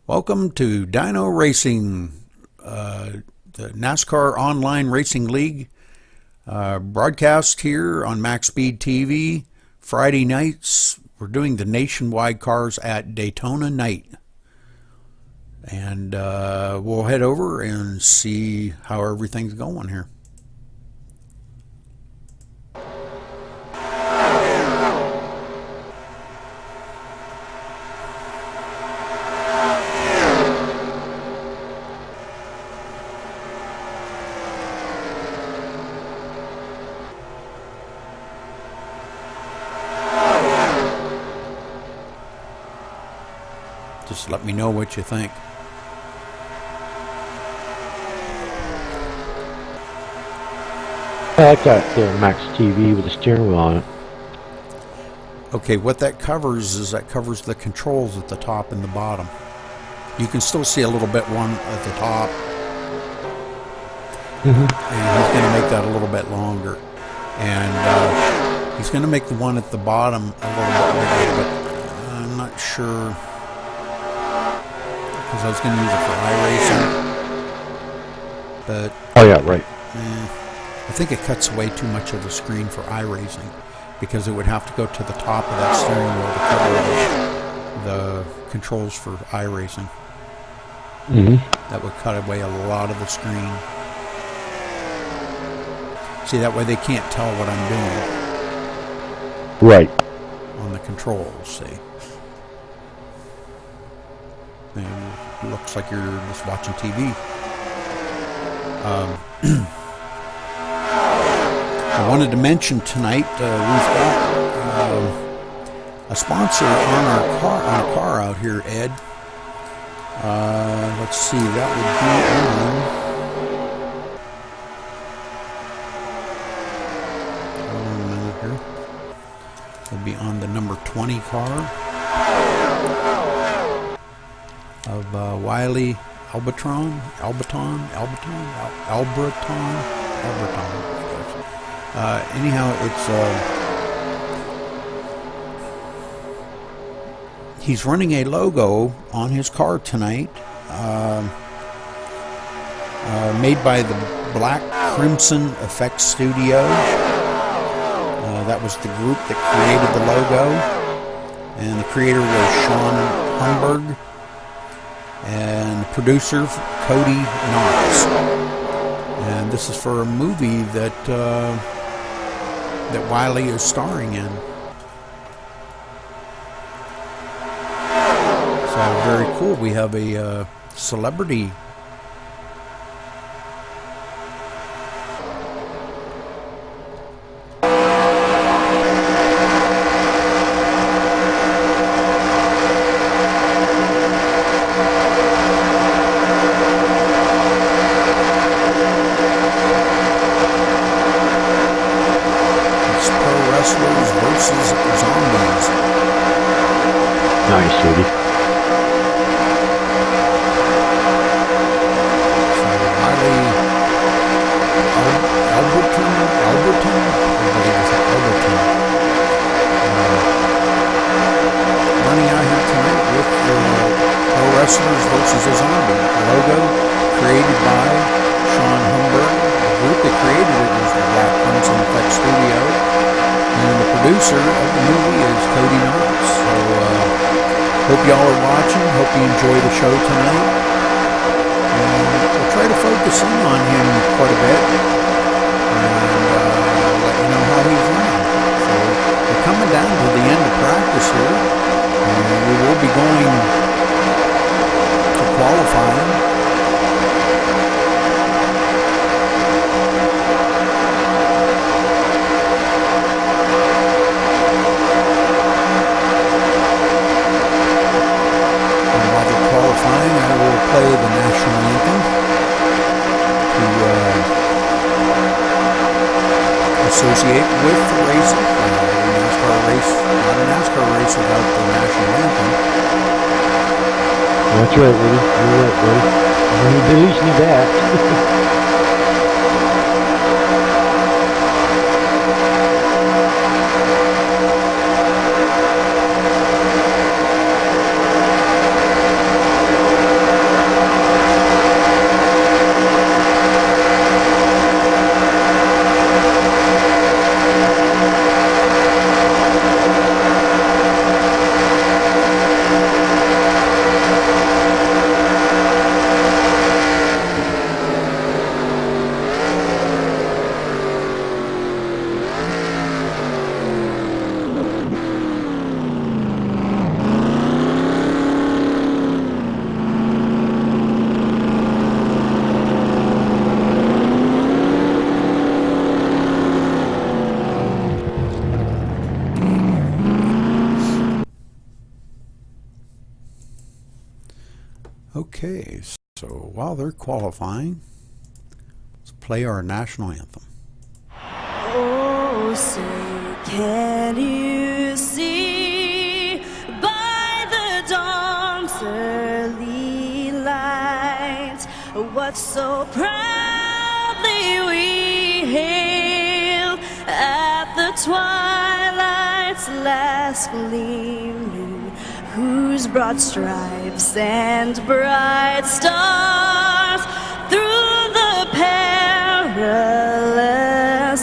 Welcome to Dyno Racing, the NASCAR Online Racing League broadcast here on Max Speed TV. Friday nights, we're doing the nationwide cars at Daytona night. And we'll head over and see how everything's going here. Just let me know what you think. I like that Max TV with the steering wheel on it. Okay, what that covers is that covers the controls at the top and the bottom. You can still see a little bit one at the top. And he's going to make that a little bit longer. And he's going to make the one at the bottom a little bit bigger, but I'm not sure, because I was going to use it for iRacing. But oh yeah, right. I think it cuts away too much of the screen for iRacing, because it would have to go to the top of that steering wheel to cover the controls for iRacing. That would cut away a lot of the screen. See, that way they can't tell what I'm doing. Right. On the controls, see. And it looks like you're just watching TV. I wanted to mention tonight we've got a sponsor on our car out here, Ed. Let's see, that would be on. Hold on a minute here. It'll be on the number 20 car of Wiley Alberton. Anyhow, it's he's running a logo on his car tonight, made by the Black Crimson Effects Studio. That was the group that created the logo, and the creator was Sean Humberg, and the producer Cody Knox. And this is for a movie that Wiley is starring in. So very cool. We have a celebrity. Versus zombies. Nice, Judy. So Wiley Alberton, I believe it's Alberton. Running out here tonight with the Pro Wrestlers versus a Zombie logo created by Sean Humberg. The group that created it was the Black Crimson Effects Studio. And the producer of the movie is Cody Knox. So, hope y'all are watching. Hope you enjoy the show tonight. And we'll try to focus in on him quite a bit. And let you know how he's running. So, we're coming down to the end of practice here. And we will be going to qualifying. I will play the national anthem to associate with the racing. NASCAR race, not a NASCAR race without the national anthem. That's right, Woody. You're right, buddy. You lose me that. Okay, so while they're qualifying, let's play our national anthem. Oh, say, can you see by the dawn's early light what so proudly we hailed at the twilight's last gleaming, whose broad stripes and bright stars through the perilous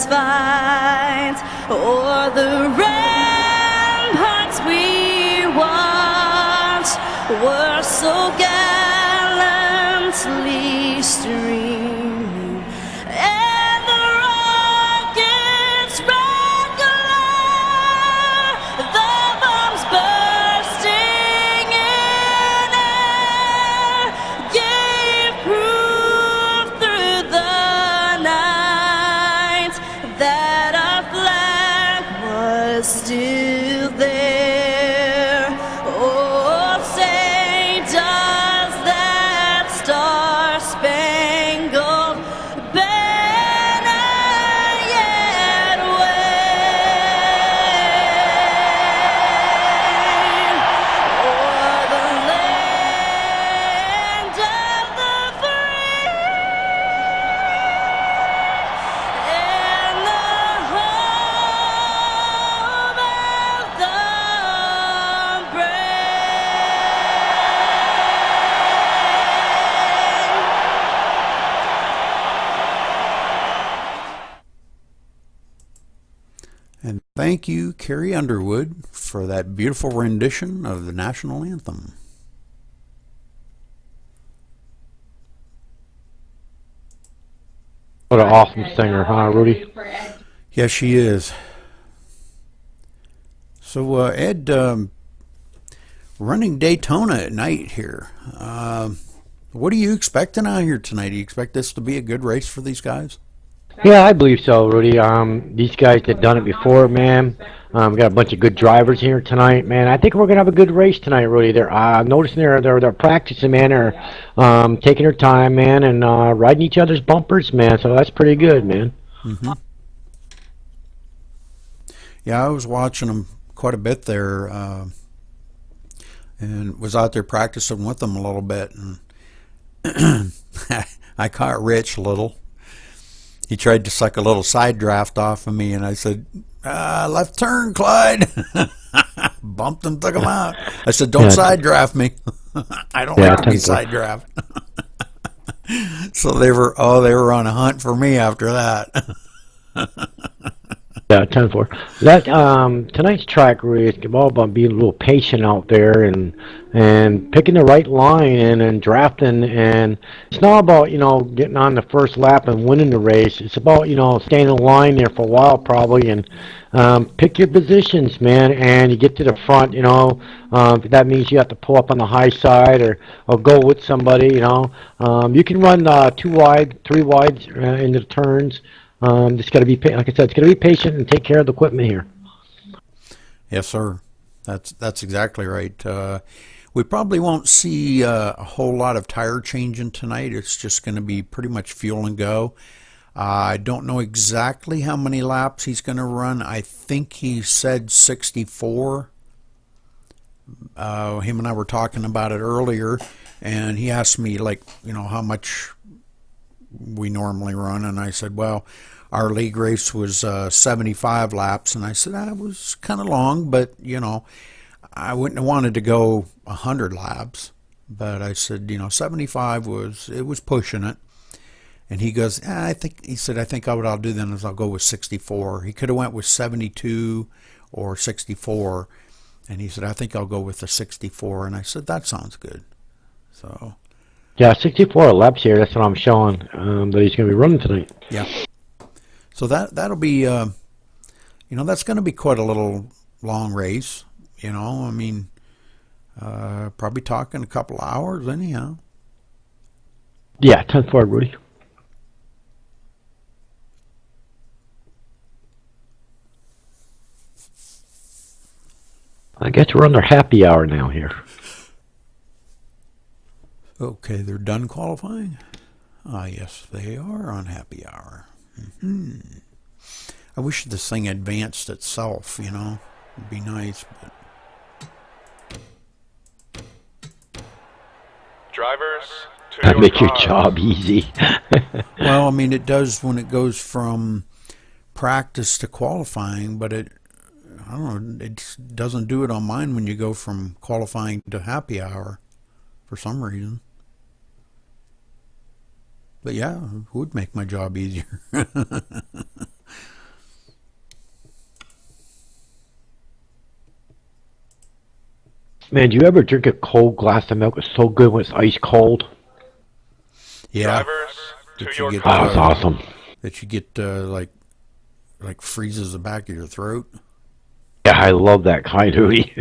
fight o'er the ramparts we watched were so gallantly streaming, and the rockets red glare, the bombs bursting in air, gave proof through the night that our flag was still there. Oh, say, does that star-spangled banner yet wave o'er the land of the free and the home of the And thank you, Carrie Underwood, for that beautiful rendition of the national anthem. What an awesome singer, huh, Rudy? Yes, she is. So, Ed, running Daytona at night here. What are you expecting out here tonight? Do you expect this to be a good race for these guys? Yeah, I believe so, Rudy. These guys that done it before, man. We got a bunch of good drivers here tonight, man. I think we're gonna have a good race tonight, Rudy. They're noticing they're practicing, man. They're taking their time, man, and riding each other's bumpers, man. So that's pretty good, man. Mm-hmm. Yeah, I was watching them quite a bit there, and was out there practicing with them a little bit, and I caught Rich a little. He tried to suck a little side draft off of me, and I said, left turn, Clyde. Bumped him, took him out. I said, don't side draft me. I don't like to be side draft. So they were on a hunt for me after that. Yeah, 10-4. That tonight's track really is all about being a little patient out there and picking the right line and drafting. And it's not about getting on the first lap and winning the race. It's about staying in line there for a while probably and pick your positions, man. And you get to the front. If that means you have to pull up on the high side or go with somebody. You can run 2 wide, 3 wides into the turns. Just got to be, like I said, it's got to be patient and take care of the equipment here. Yes, sir. That's exactly right. We probably won't see a whole lot of tire changing tonight. It's just going to be pretty much fuel and go. I don't know exactly how many laps he's going to run. I think he said 64. Him and I were talking about it earlier, and he asked me, how much we normally run, and I said, well, our league race was 75 laps, and I said that was kind of long, but I wouldn't have wanted to go 100 laps, but I said 75 was pushing it. And he goes, I think what I'll do then is I'll go with 64. He could have went with 72 or 64, and he said I think I'll go with the 64, and I said that sounds good. So yeah, 64 laps here. That's what I'm showing that he's going to be running tonight. Yeah. So that'll be, that's going to be quite a little long race. I mean, probably talking a couple hours anyhow. Yeah, 10-4, Rudy. I guess we're under happy hour now here. Okay, they're done qualifying? Ah, yes, they are on happy hour. I wish this thing advanced itself, you know. It'd be nice, but... Drivers, to That your make your cars. job easy. Well, I mean, it does when it goes from practice to qualifying, but I don't know, it doesn't do it on mine when you go from qualifying to happy hour for some reason. But yeah, it would make my job easier. Man, do you ever drink a cold glass of milk? It's so good when it's ice cold. Yeah, Drivers, to that you your get, Oh, it's cars. awesome. that you get like freezes the back of your throat. Yeah, I love that kind, Rudy.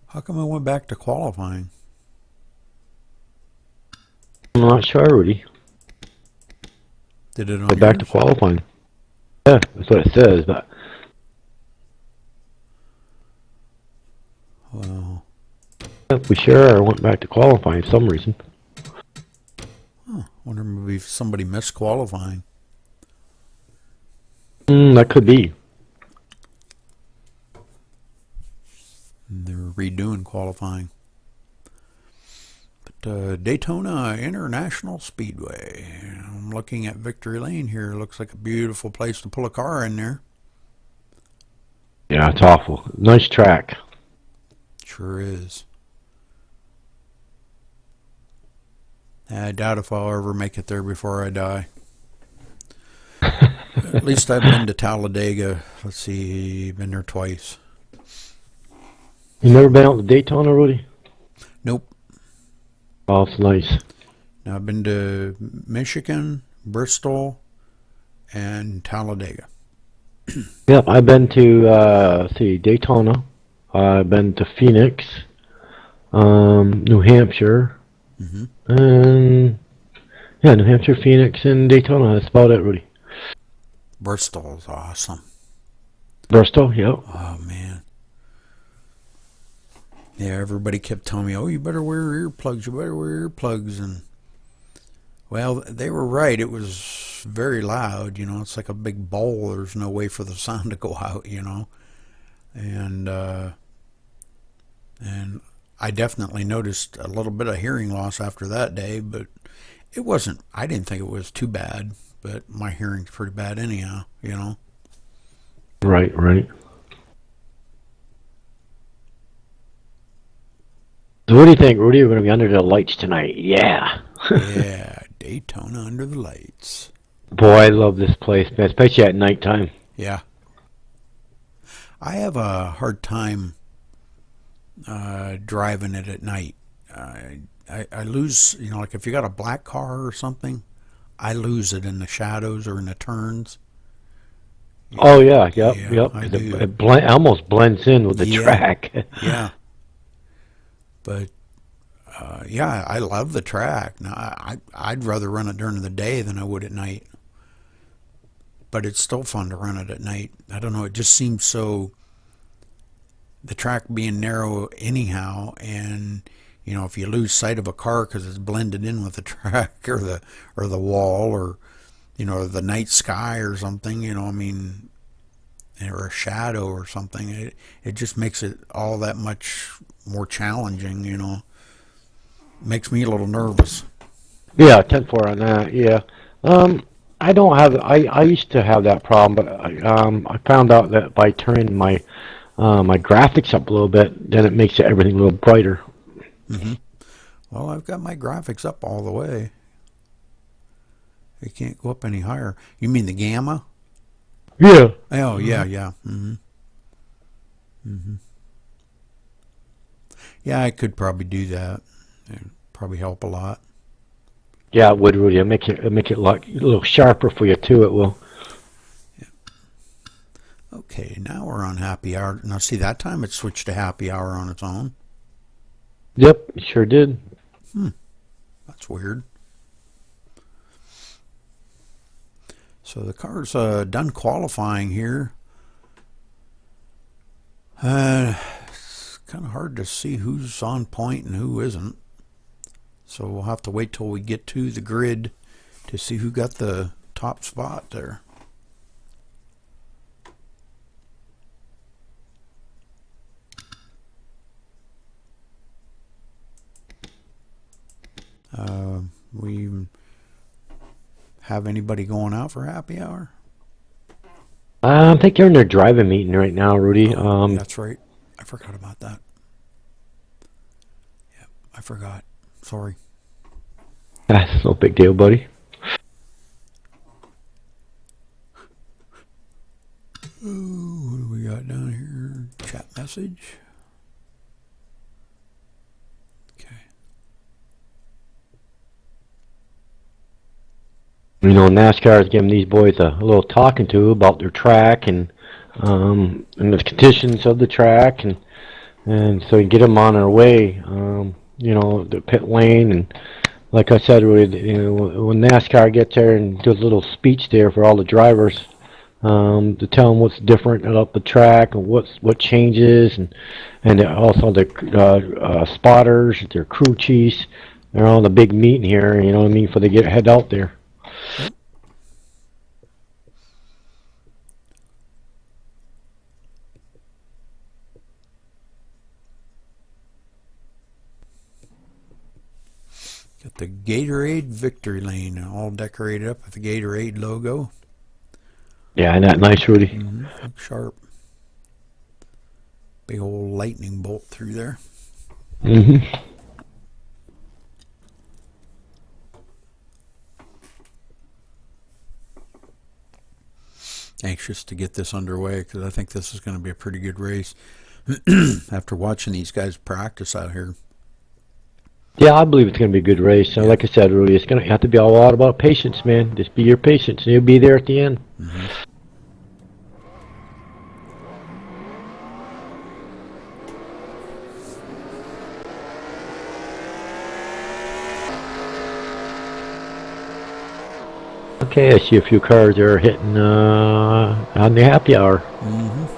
How come I went back to qualifying? I'm not sure, Rudy. Did it on Go back to yours? qualifying. Yeah, that's what it says, but Well, we sure went back to qualifying for some reason. wonder maybe if somebody missed qualifying. That could be. They're redoing qualifying. But Daytona International Speedway. I'm looking at Victory Lane here. Looks like a beautiful place to pull a car in there. Yeah, it's awful. Nice track. Sure is. I doubt if I'll ever make it there before I die. At least I've been to Talladega. Let's see, been there twice. You never been out to Daytona, Rudy? Nope. Oh, it's nice. Now I've been to Michigan, Bristol, and Talladega. Yep, I've been to Daytona. I've been to Phoenix, New Hampshire, and yeah, New Hampshire, Phoenix, and Daytona. That's about it, Rudy. Bristol is awesome. Bristol, yep. Oh man. Yeah, everybody kept telling me, "Oh, you better wear earplugs. You better wear earplugs." And well, they were right. It was very loud. You know, it's like a big bowl. There's no way for the sound to go out. You know, and I definitely noticed a little bit of hearing loss after that day, but it wasn't. I didn't think it was too bad, but my hearing's pretty bad anyhow. You know. Right, right. So what do you think, Rudy? We're going to be under the lights tonight. Yeah. Yeah, Daytona under the lights. Boy, I love this place, man, especially at nighttime. Yeah. I have a hard time driving it at night. I lose, you know, like if you got a black car or something, I lose it in the shadows or in the turns. Oh, yeah, yep, Yeah, yep. I It, do. it almost blends in with the Yeah. track. Yeah. But, yeah, I love the track. Now, I'd rather run it during the day than I would at night. But it's still fun to run it at night. I don't know, it just seems so... The track being narrow anyhow, and you know, if you lose sight of a car because it's blended in with the track or the wall or you know the night sky or something, you know, I mean, or a shadow or something, it just makes it all that much more challenging. You know, makes me a little nervous. Yeah, 10-4 on that, yeah. I don't have, I used to have that problem, but I found out that by turning my my graphics up a little bit, then it makes everything a little brighter. Well, I've got my graphics up all the way. It can't go up any higher. You mean the gamma? Yeah. Oh, yeah, yeah. Yeah, I could probably do that. It'd probably help a lot. Yeah, it would, Rudy. It'll make it look a little sharper for you, too, it will. Okay, now we're on happy hour. Now, see, that time it switched to happy hour on its own. Yep, it sure did. That's weird. So the car's done qualifying here. It's kind of hard to see who's on point and who isn't. So we'll have to wait till we get to the grid to see who got the top spot there. We have anybody going out for happy hour? I think they're in their driving meeting right now, Rudy. That's right. I forgot about that. Yep, I forgot. Sorry. That's no big deal, buddy. Ooh, what do we got down here? Chat message. Okay. You know, NASCAR is giving these boys a little talking to about their track and the conditions of the track, and so you get them on their way. You know, the pit lane, and like I said, Rudy, you know, when NASCAR gets there and does a little speech there for all the drivers, to tell them what's different about the track and what changes, and also the spotters, their crew chiefs, they're on the big meeting here. You know what I mean? For they head out there. Got the Gatorade victory lane all decorated up with the Gatorade logo. Yeah, isn't that nice, Rudy? Looks sharp. Big old lightning bolt through there. Anxious to get this underway because I think this is going to be a pretty good race. After watching these guys practice out here. Yeah, I believe it's going to be a good race. So, like I said, Rudy, it's going to have to be a lot about patience, man. Just be your patience, and you'll be there at the end. Okay, I see a few cars there hitting on the happy hour. Ooh,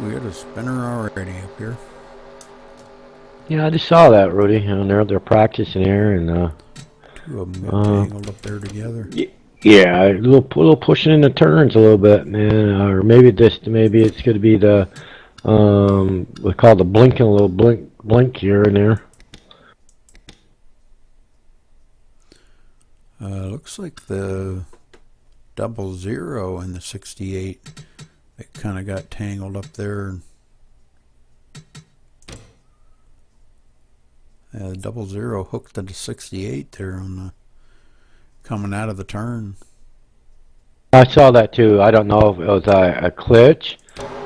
we got a spinner already up here. Yeah, I just saw that, Rudy. And they're practicing here, and Two of them got tangled up there together. yeah, a little pushing in the turns a little bit, man. Or maybe it's going to be the we call the blinking, a little blink here and there. Looks like the 00 and the 68. It kind of got tangled up there. The 00 hooked into 68 there on the coming out of the turn. I saw that too. I don't know if it was a glitch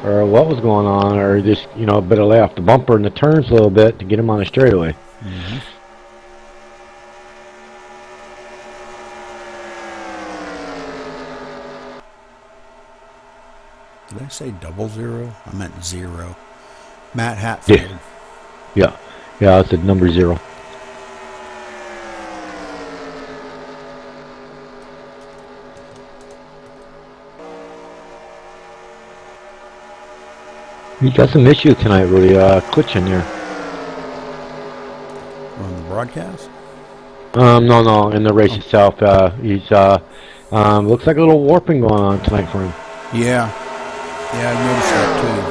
or what was going on, or just, you know, a bit of lay off the bumper in the turns a little bit to get him on the straightaway. Did I say 00? I meant 0. Matt Hatfield. Yeah, it's at number 0. He got some issues tonight, really, glitching there. On the broadcast? No, in the race itself. He's looks like a little warping going on tonight for him. Yeah, I noticed that too.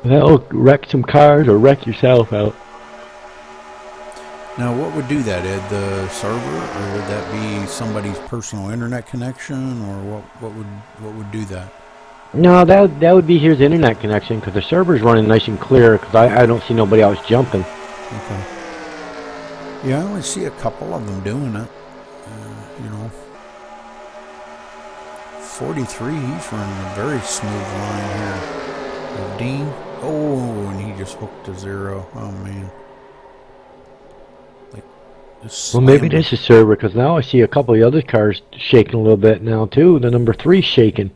That'll wreck some cars or wreck yourself out. Now, what would do that, Ed? The server, or would that be somebody's personal internet connection, or what would do that? No, that would be his internet connection, because the server's running nice and clear, because I don't see nobody else jumping. Okay. Yeah, I only see a couple of them doing it. You know, 43, he's running a very smooth line here. Dean, oh, and he just hooked to 0. Oh, man. Like, just Well, maybe slammed this is server, because now I see a couple of the other cars shaking a little bit now, too. The number 3's shaking.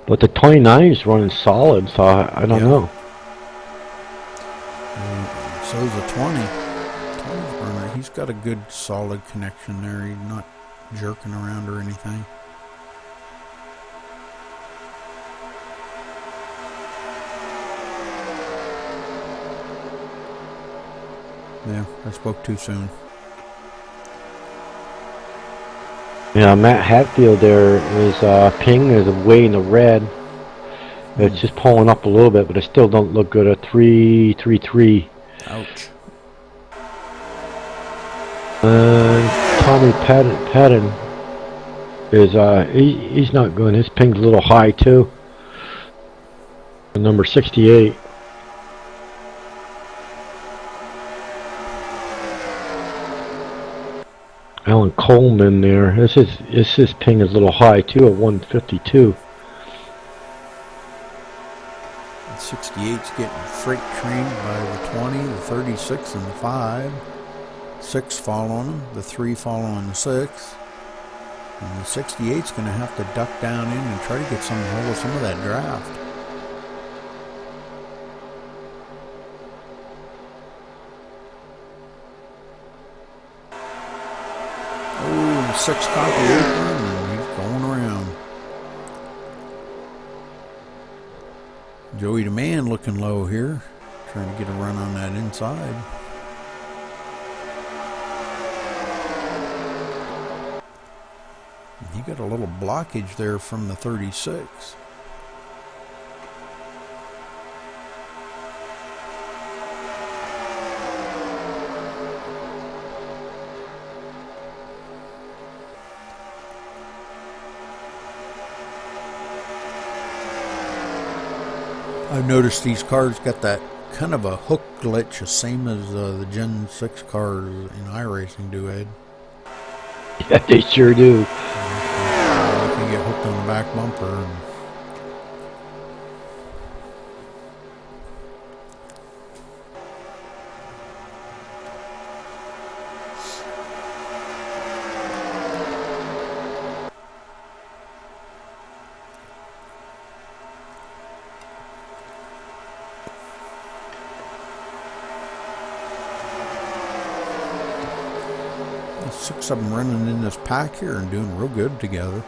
But the 29 is running solid, so I don't know. So's a 20. 20's runner. He's got a good solid connection there. He's not jerking around or anything. Yeah, I spoke too soon. Yeah, Matt Hatfield there is ping is way in the red. It's just pulling up a little bit, but it still don't look good. A 333. Ouch. Tommy Patton is he's not good. His ping's a little high too. Number 68. Alan Coleman there. His ping is a little high too at 152. 68's getting freight trained by the 20, the 36, and the 5. 6 following him, the 3 following the 6. And the 68's going to have to duck down in and try to get some hold of some of that draft. Oh, and the 6 caught the apron, and he's going around. Joey the Man looking low here, trying to get a run on that inside. He got a little blockage there from the 36. I've noticed these cars got that kind of a hook glitch, the same as the Gen 6 cars in iRacing do, Ed. Yeah, they sure do. You can get hooked on the back bumper. And the 6 of them running in this pack here and doing real good together.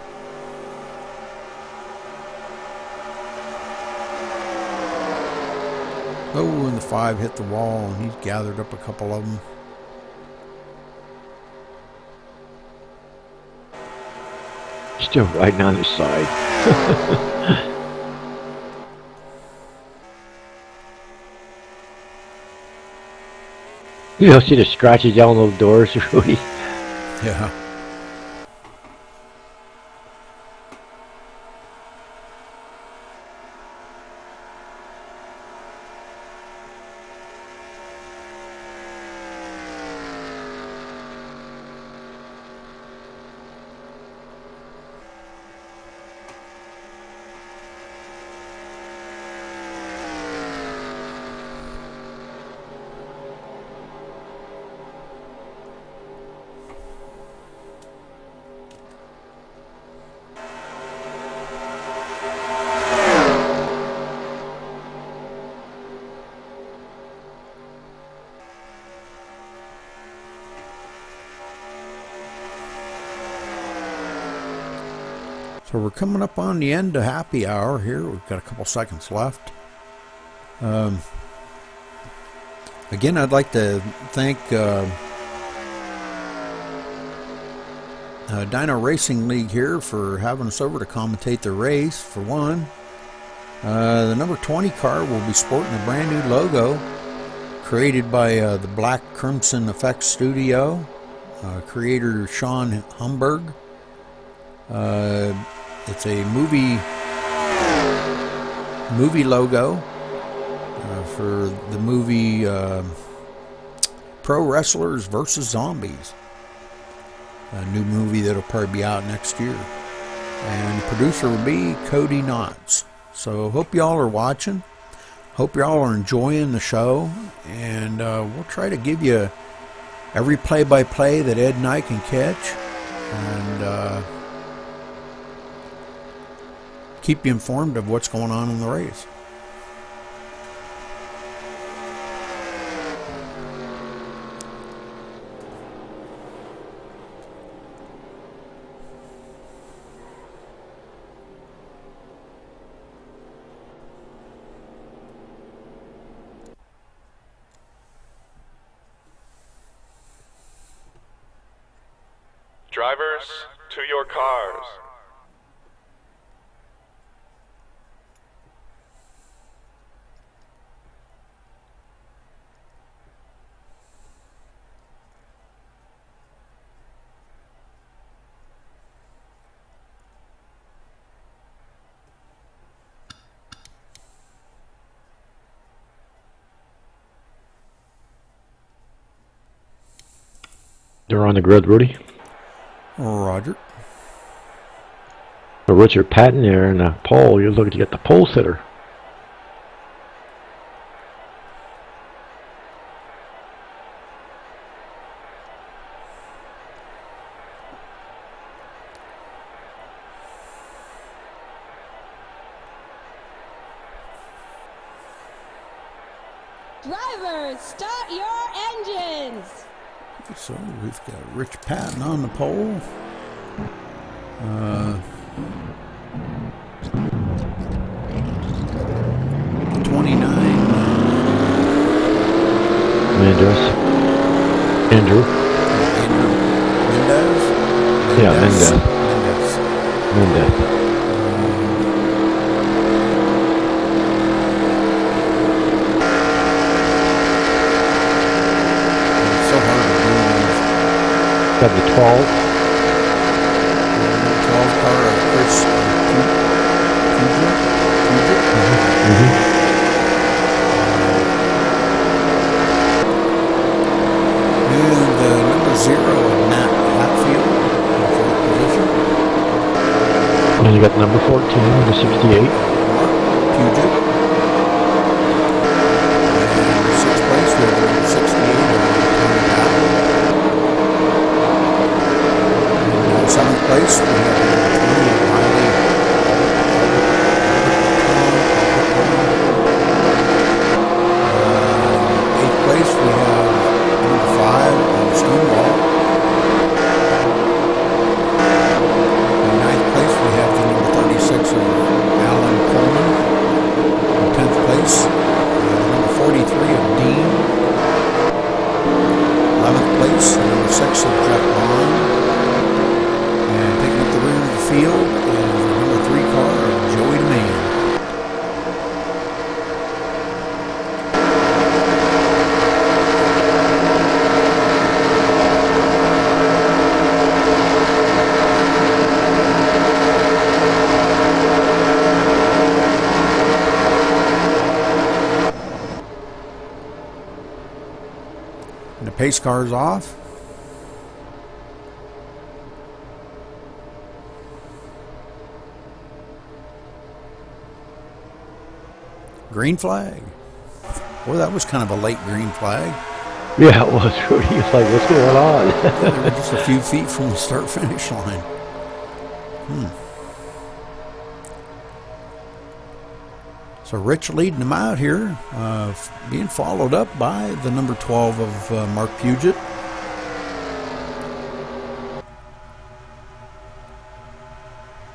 Oh, and the 5 hit the wall, and he's gathered up a couple of them. Still riding on his side. You don't see the scratches down those doors, Rudy. Yeah. So we're coming up on the end of happy hour here. We've got a couple seconds left. Again, I'd like to thank Dyno Racing League here for having us over to commentate the race, for one. The number 20 car will be sporting a brand new logo created by the Black Crimson Effects Studio, creator Sean Humberg. It's a movie logo for the movie Pro Wrestlers vs. Zombies. A new movie that'll probably be out next year. And the producer will be Cody Knotts. So hope y'all are watching. Hope y'all are enjoying the show. And we'll try to give you every play-by-play that Ed and I can catch. And keep you informed of what's going on in the race. Drivers, to your cars. They're on the grid, Rudy. Roger. So Richard Patton there in the pole. You're looking to get the pole sitter. Drivers, start your engines! So we've got Rich Patton on the pole. 29. Andrew. Mendez? Yeah, Mendez. Mendez. It's so hard to do these. Got the 12. 12 car of Chris Puget. And number 0, Matt Hatfield, in fourth position. And you got number 14, the 68. Mark Puget. And sixth place, we have number 68, Tony Powell. And seventh place, we have number 20, Riley. Eighth place, we have number 5, Stonewall. In ninth place, we have the number 36 of Alan Coleman. In 10th place, number 43 of Dean. 11th place, number 6 of Jeff Bond. And taking up the rear of the field is the number 3 car of Joey DeMann. And the pace car is off. Green flag. Boy, that was kind of a late green flag. Yeah, it was, Rudy. It's like, what's going on? They were just a few feet from the start-finish line. So Rich leading them out here, being followed up by the number 12 of Mark Puget.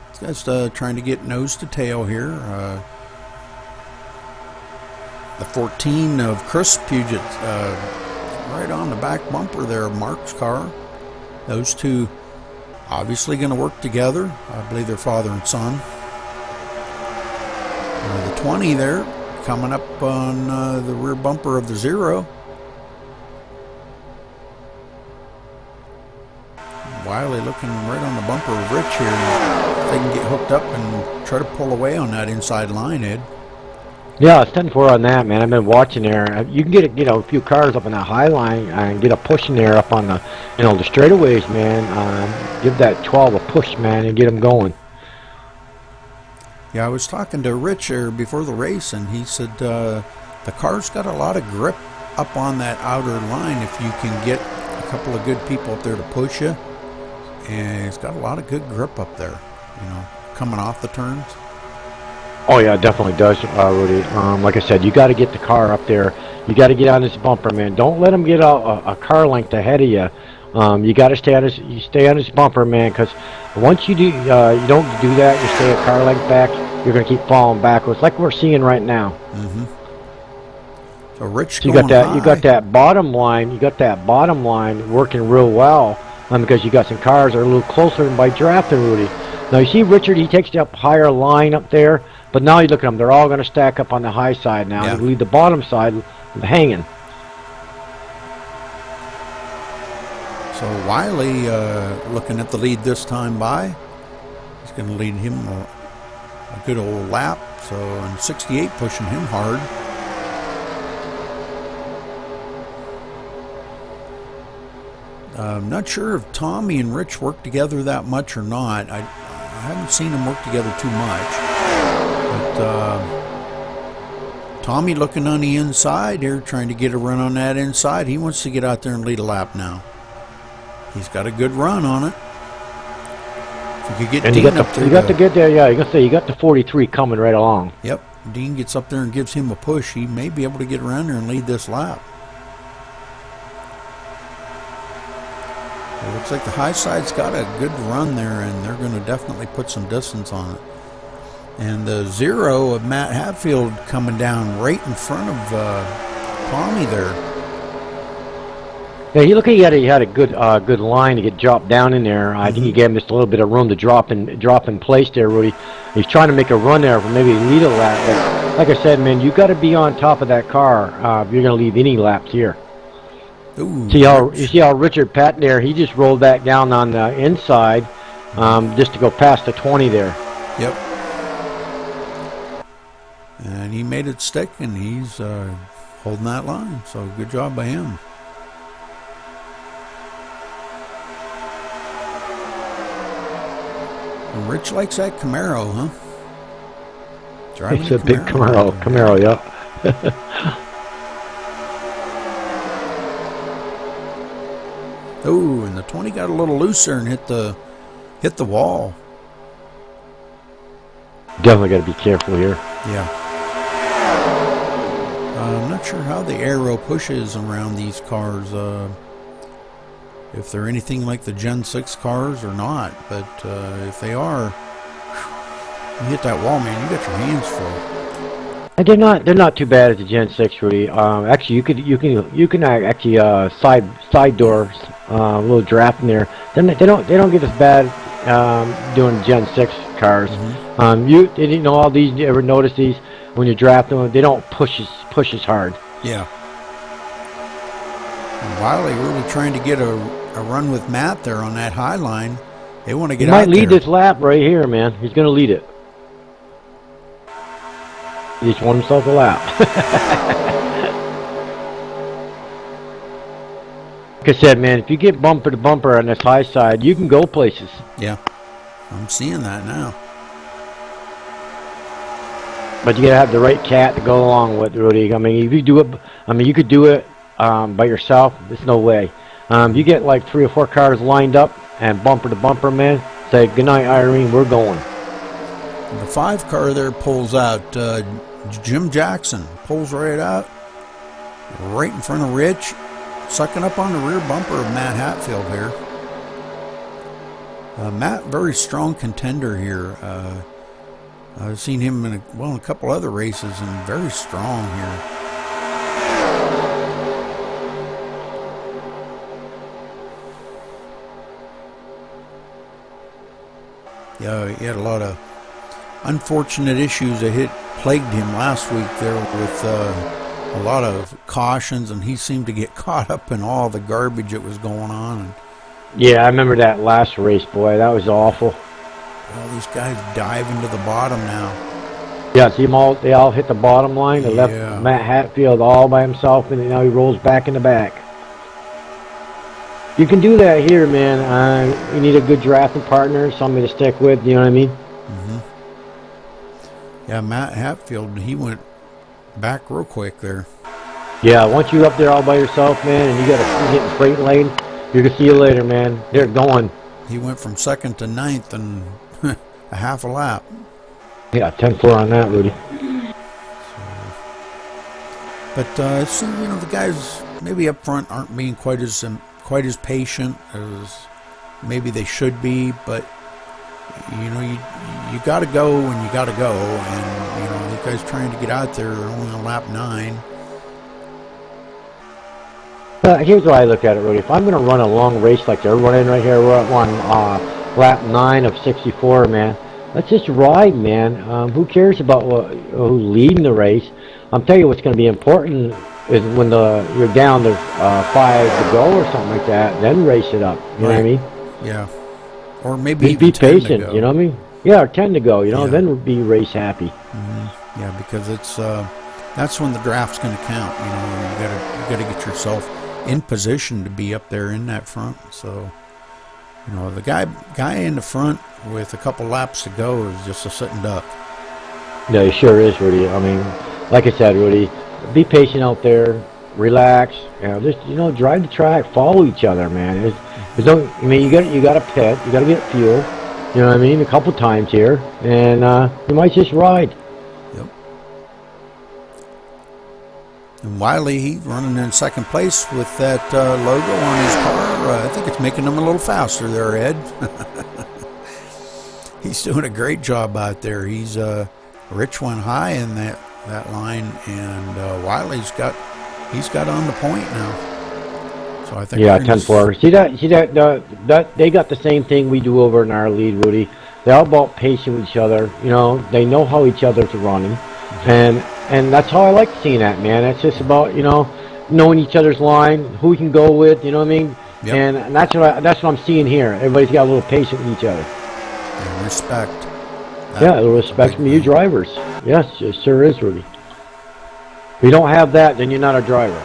This guy's trying to get nose to tail here. The 14 of Chris Puget, right on the back bumper there of Mark's car. Those two obviously going to work together. I believe they're father and son. The 20 there, coming up on the rear bumper of the 0. Wiley looking right on the bumper of Rich here. If they can get hooked up and try to pull away on that inside line, Ed. Yeah, it's 10-4 on that, man. I've been watching there. You can get a few cars up on that high line and get a push in there up on the the straightaways, man. Give that 12 a push, man, and get them going. Yeah, I was talking to Rich there before the race, and he said the car's got a lot of grip up on that outer line if you can get a couple of good people up there to push you. And it's got a lot of good grip up there, coming off the turns. Oh yeah, it definitely does, Rudy. Like I said, you got to get the car up there. You got to get on this bumper, man. Don't let them get a car length ahead of you. You got to stay on this bumper, man, because once you don't do that, you stay a car length back, you're going to keep falling backwards, like we're seeing right now. Mm-hmm. So Rich, so you got that bottom line. You got that bottom line working real well, because you got some cars that are a little closer by drafting, Rudy. Now you see Richard, he takes the up higher line up there, but now you look at them, they're all going to stack up on the high side now. Yeah. You leave the bottom side hanging. So Wiley looking at the lead this time by. He's going to lead him a good old lap. So in 68 pushing him hard. I'm not sure if Tommy and Rich work together that much or not. I haven't seen them work together too much. But Tommy looking on the inside here, trying to get a run on that inside. He wants to get out there and lead a lap now. He's got a good run on it. If you could get and Dean up there. You got to get there, yeah. You got to say you got the 43 coming right along. Yep. Dean gets up there and gives him a push. He may be able to get around there and lead this lap. It looks like the high side's got a good run there, and they're going to definitely put some distance on it. And the 0 of Matt Hatfield coming down right in front of Tommy there. Yeah, he had a good line to get dropped down in there. I think he gave him just a little bit of room to drop in place there, Rudy. He's trying to make a run there for maybe lead a lap. But like I said, man, you got to be on top of that car if you're going to leave any laps here. Ooh, you see how Richard Patton there? He just rolled that down on the inside just to go past the 20 there. Yep. And he made it stick, and he's holding that line. So good job by him. And Rich likes that Camaro, huh? Driving It's a big Camaro, yeah. Oh, and the 20 got a little looser and hit the wall. Definitely got to be careful here. Yeah. I'm not sure how the aero pushes around these cars, if they're anything like the Gen 6 cars or not. But if they are, you hit that wall, man, you got your hands full. And they're not too bad at the Gen 6, Rudy. Actually, you can actually side door a little draft in there. Then they don't get as bad doing Gen 6 cars. Mm-hmm. All these. You ever notice these when you're drafting them? They don't push as hard. Yeah. And Wiley really trying to get a run with Matt there on that high line. They want to get out there. He might lead this lap right here, man. He's going to lead it. He just won himself a lap. Like I said, man, if you get bumper to bumper on this high side, you can go places. Yeah, I'm seeing that now. But you gotta have the right cat to go along with, Rudy. I mean, if you do it, you could do it by yourself. There's no way. You get like 3 or 4 cars lined up and bumper to bumper, man. Say goodnight, Irene. We're going. The 5 car there pulls out. Jim Jackson pulls right out, right in front of Rich, sucking up on the rear bumper of Matt Hatfield here. Matt, very strong contender here. I've seen him in a couple other races, and very strong here. he had a lot of unfortunate issues that plagued him last week there with a lot of cautions, and he seemed to get caught up in all the garbage that was going on. And Yeah, I remember that last race, boy. That was awful. all these guys diving to the bottom now. Yeah, see them all. They all hit the bottom line. They Yeah. left Matt Hatfield all by himself, and now he rolls back in the back. You can do that here, man. You need a good drafting partner, somebody to stick with. You know what I mean? Yeah, Matt Hatfield, he went back real quick there. Yeah, once you're up there all by yourself, man, and you get in freight lane, you're gonna see you later, man. They're going. He went from second to ninth in a half a lap. Yeah, 10-4 on that, Rudy. But so, you know, the guys maybe up front aren't being quite as patient as maybe they should be. But you know, you got to go when you got to go, and you know, the guys trying to get out there are only on lap 9. Here's why I look at it, Rudy. If I'm going to run a long race like they're running right here, we're on lap 9 of 64, man. Let's just ride, man. Who cares about who's leading the race? I'm telling you what's going to be important is when you're down to 5 to go or something like that, then race it up. You know what I mean? Yeah. Or maybe Just even be 10 to patient, go. you know what I mean? Yeah, or 10 to go, you know, Yeah. then be race happy. Yeah, because it's that's when the draft's going to count. You know, you gotta get yourself in position to be up there in that front. So, you know, the guy in the front with a couple laps to go is just a sitting duck. Yeah, it sure is, Rudy. I mean, like I said, Rudy, be patient out there, relax, just drive the track, follow each other, man. I mean, you got to pit, you got to get fuel, you know what I mean, a couple times here, and you might just ride. Yep. And Wiley, he's running in second place with that logo on his car. I think it's making him a little faster there, Ed. He's doing a great job out there. He's Rich went high in that line, and Wiley's got on the point now. So I think 10-4. See that they got the same thing we do over in our lead, Rudy. They're all about patient with each other. You know, they know how each other's running, and that's how I like seeing that, man. It's just about knowing each other's line, who we can go with. You know what I mean? Yep. And that's what I'm seeing here. Everybody's got a little patience with each other. And respect. Yeah, a little respect from you drivers. Yes, it sure is, Rudy. If you don't have that, then you're not a driver.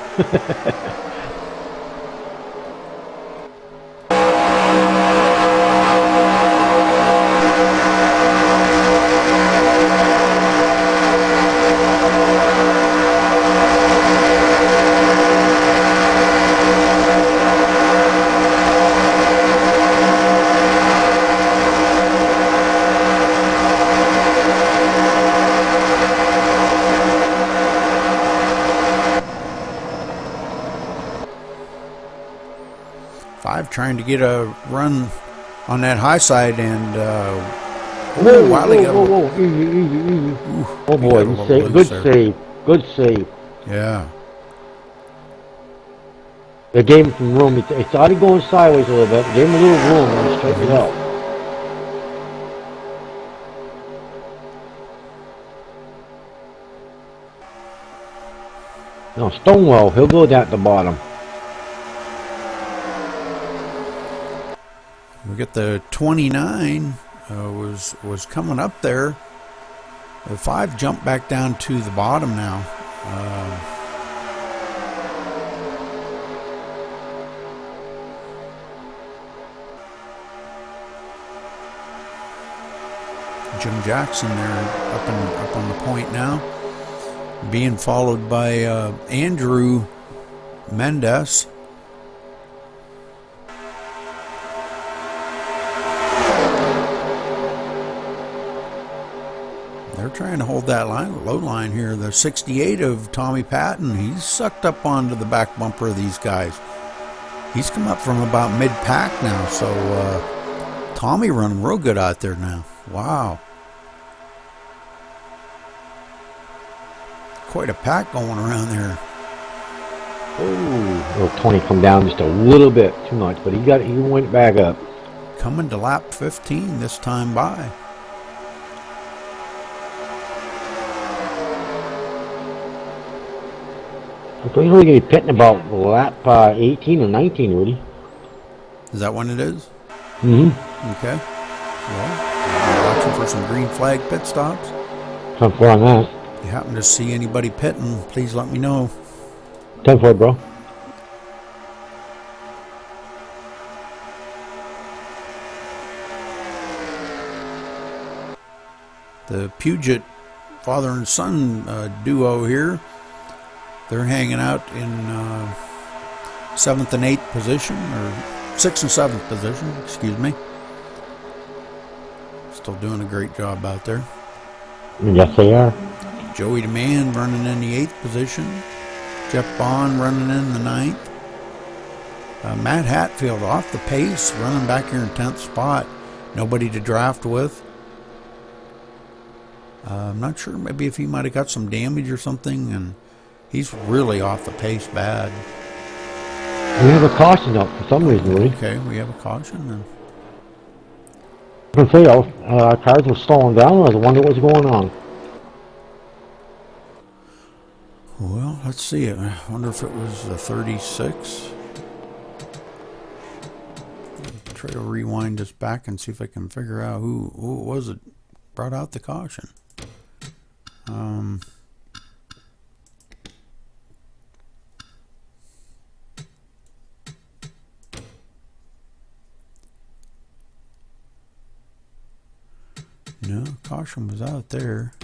Trying to get a run on that high side, and Wiley got Easy. Oh boy, good save. Yeah. They gave him some room. He started going sideways a little bit. Gave him a little room and he straightened it out. Now Stonewall, he'll go down at the bottom. We got the 29 was coming up there. The 5 jumped back down to the bottom now. Jim Jackson there up on the point now, being followed by Andrew Mendez. They're trying to hold that low line here. The 68 of Tommy Patton, he's sucked up onto the back bumper of these guys. He's come up from about mid-pack now, so Tommy running real good out there now. Wow. Quite a pack going around there. Oh, little Tony come down just a little bit too much, but he went back up. coming to lap 15 this time by. I think we're going to be pitting about lap 18 or 19, Rudy. Is that when it is? Mm-hmm. Okay. Well, we're watching for some green flag pit stops. Time for on that. If you happen to see anybody pitting, please let me know. 10 for it, bro. The Puget father and son duo here, they're hanging out in 7th and 8th position, or 6th and 7th position, excuse me. Still doing a great job out there. Yes, they are. Joey DeMann running in the 8th position. Jeff Bond running in the 9th. Matt Hatfield off the pace, running back here in 10th spot. Nobody to draft with. I'm not sure, maybe if he might have got some damage or something, and he's really off the pace bad. We have a caution out for some reason, Rudy. Okay, we have a caution then. I can say cars were slowing down. I was wondering what was going on. Well, let's see. I wonder if it was the 36. Try to rewind this back and see if I can figure out who it was that brought out the caution. No, caution was out there.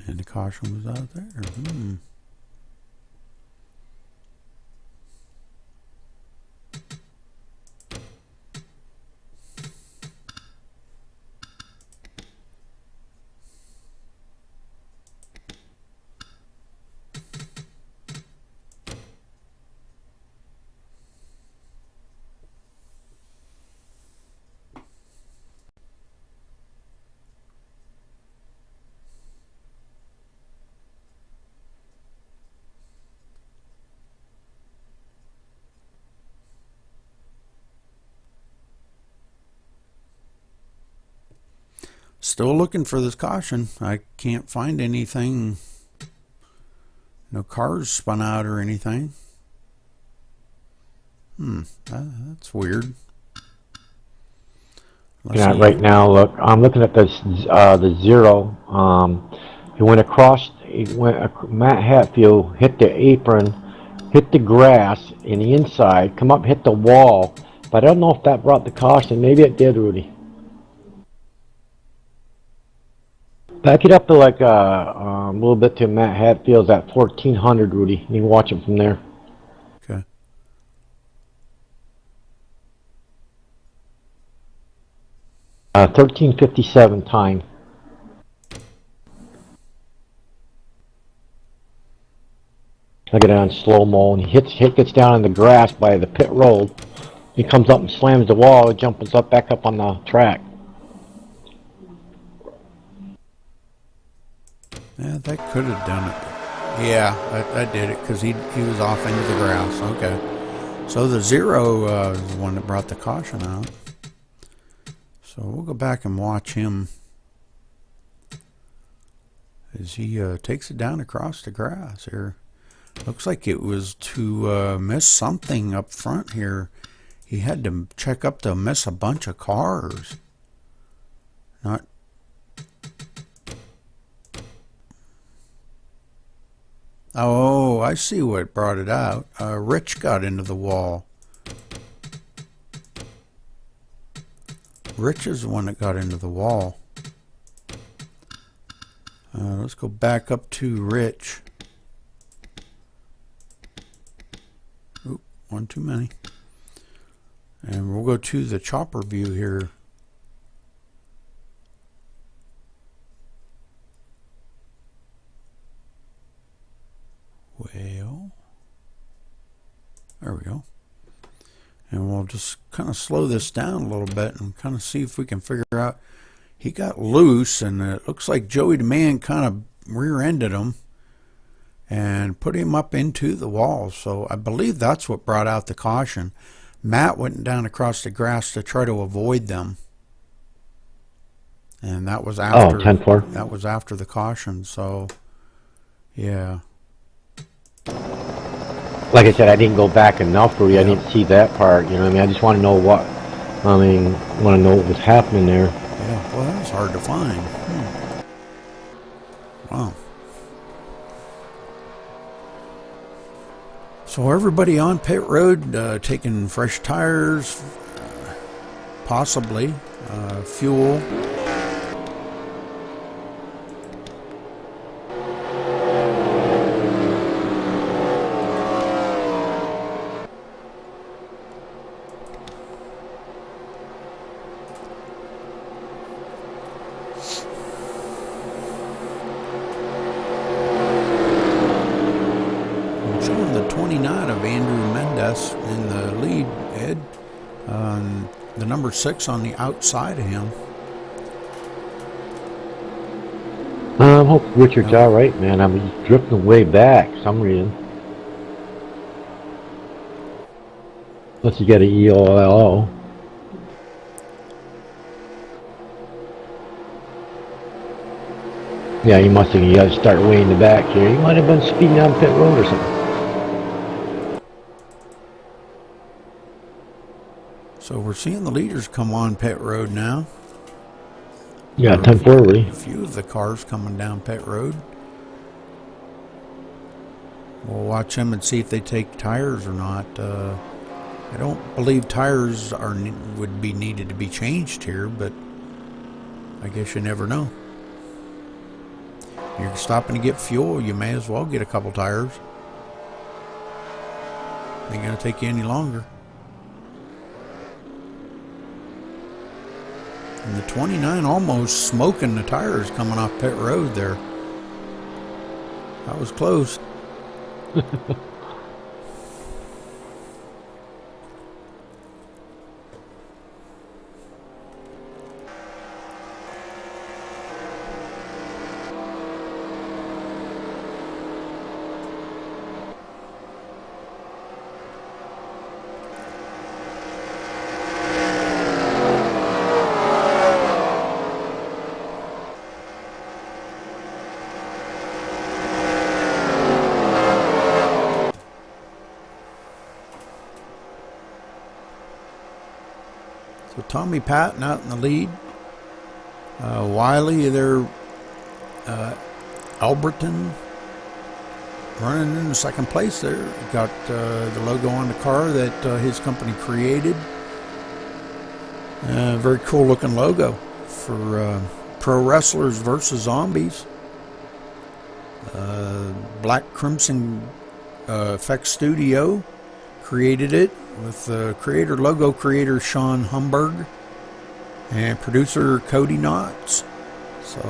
And the caution was out there. Still looking for this caution. I can't find anything. No cars spun out or anything. That's weird. Yeah, right now, look, I'm looking at this, the zero. He went across. Matt Hatfield hit the apron, hit the grass in the inside, come up, hit the wall. But I don't know if that brought the caution. Maybe it did, Rudy. Back it up to like a little bit to Matt Hatfield's at 1400, Rudy. You can watch it from there. Okay. Uh, 13:57 time. Look at it on slow mo, and he gets down in the grass by the pit road. He comes up and slams the wall, jumps up back up on the track. Yeah, that could have done it. Yeah, I did it because he was off into the grass. Okay. So the zero is the one that brought the caution out. So we'll go back and watch him as he takes it down across the grass here. Looks like it was to miss something up front here. He had to check up to miss a bunch of cars. Not. Oh, I see what brought it out. Rich got into the wall. Rich is the one that got into the wall. Let's go back up to Rich. Oop, one too many. And we'll go to the chopper view here. Well, there we go. And we'll just kind of slow this down a little bit and kind of see if we can figure out. He got loose, and it looks like Joey DeMann kind of rear-ended him and put him up into the wall. So I believe that's what brought out the caution. Matt went down across the grass to try to avoid them. And that was after 10-4. That was after the caution. So yeah. Like I said, I didn't go back enough for you. I didn't see that part. You know what I mean? I just want to know what. I mean, want to know what was happening there. Yeah, well, that was hard to find. Wow. So everybody on pit road taking fresh tires, possibly fuel. Showing the 29 of Andrew Mendes in the lead, Ed. The number 6 on the outside of him. I hope Richard's all right, man. I'm drifting way back for some reason. Unless you get an EOLO. Yeah, you must have. You got to start way in the back here. You might have been speeding down pit road or something. So we're seeing the leaders come on pit road now. Yeah, 10-4. A few of the cars coming down pit road. We'll watch them and see if they take tires or not. I don't believe tires would be needed to be changed here, but I guess you never know. You're stopping to get fuel, you may as well get a couple tires. Ain't gonna take you any longer. And the 29 almost smoking the tires coming off pit road there. That was close. So Tommy Patton out in the lead. Wiley, they're Alberton running in second place there. Got the logo on the car that his company created. Very cool looking logo for Pro Wrestlers versus Zombies. Black Crimson Effects Studio created it with logo creator Sean Humberg and producer Cody Knotts. So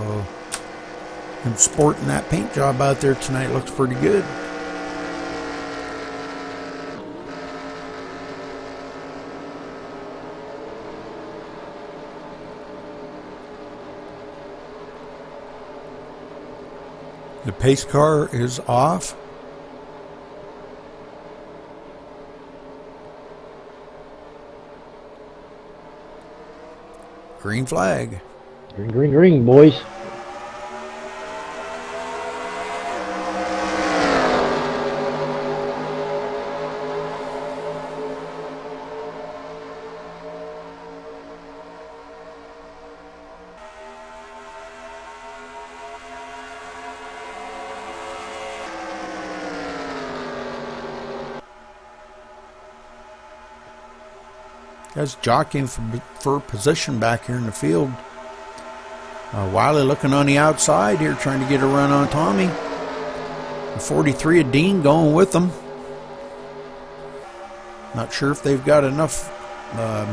him sporting that paint job out there tonight looks pretty good. The pace car is off. Green flag. Green, green, green, boys. Guys jockeying for position back here in the field. Wiley looking on the outside here, trying to get a run on Tommy. The 43 of Dean going with them. Not sure if they've got enough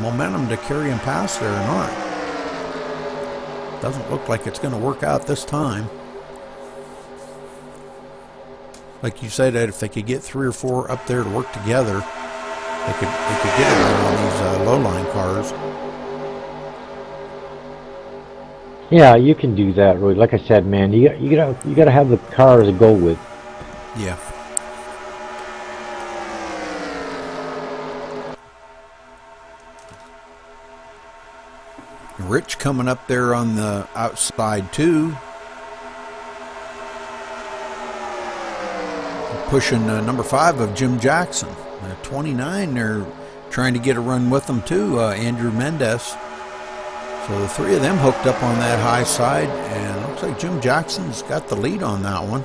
momentum to carry him past there or not. Doesn't look like it's going to work out this time. Like you said, Ed, if they could get 3 or 4 up there to work together, They could get it on these low-line cars. Yeah, you can do that, really. Like I said, man, you gotta have the cars to go with. Yeah. Rich coming up there on the outside too. Pushing number 5 of Jim Jackson. 29, they're trying to get a run with them too, Andrew Mendez. So the 3 of them hooked up on that high side, and it looks like Jim Jackson's got the lead on that one.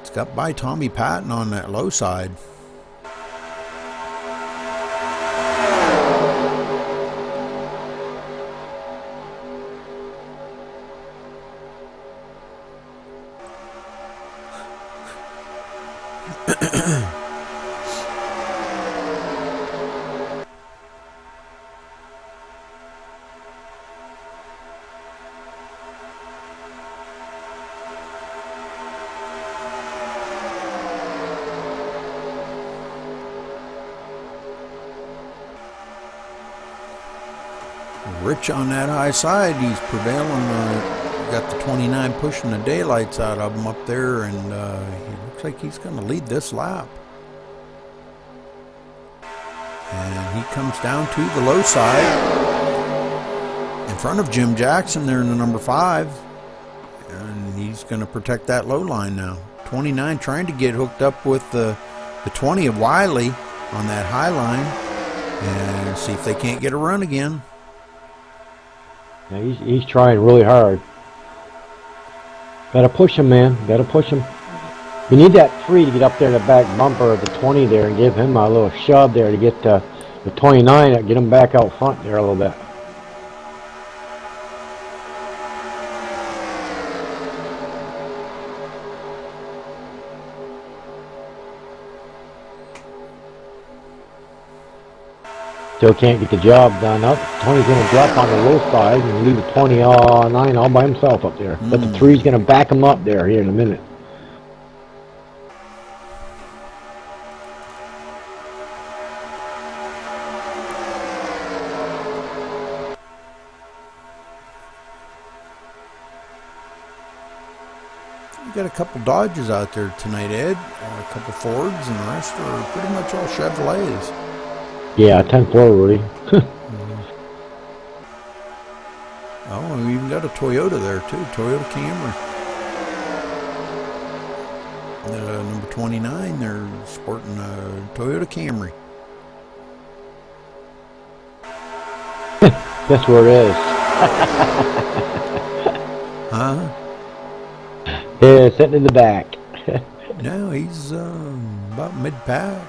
It's got by Tommy Patton on that low side. Rich on that high side, he's prevailing. Got the 29 pushing the daylights out of him up there, and he looks like he's going to lead this lap. And he comes down to the low side in front of Jim Jackson there in the number 5, and he's going to protect that low line now. 29 trying to get hooked up with the 20 of Wiley on that high line and see if they can't get a run again. Yeah, he's trying really hard. Gotta push him, man. Gotta push him. You need that 3 to get up there in the back bumper of the 20 there and give him a little shove there to get the 29, get him back out front there a little bit. Still can't get the job done up. 20's going to drop on the low side and leave the 29 all by himself up there. But the 3's going to back him up there here in a minute. You got a couple Dodges out there tonight, Ed. A couple Fords, and the rest are pretty much all Chevrolets. Yeah, 10-4, Rudy. Oh, we even got a Toyota there too, Toyota Camry. Number 29, they're sporting a Toyota Camry. Guess where it is? Huh? Yeah, sitting in the back. No, he's about mid-pack.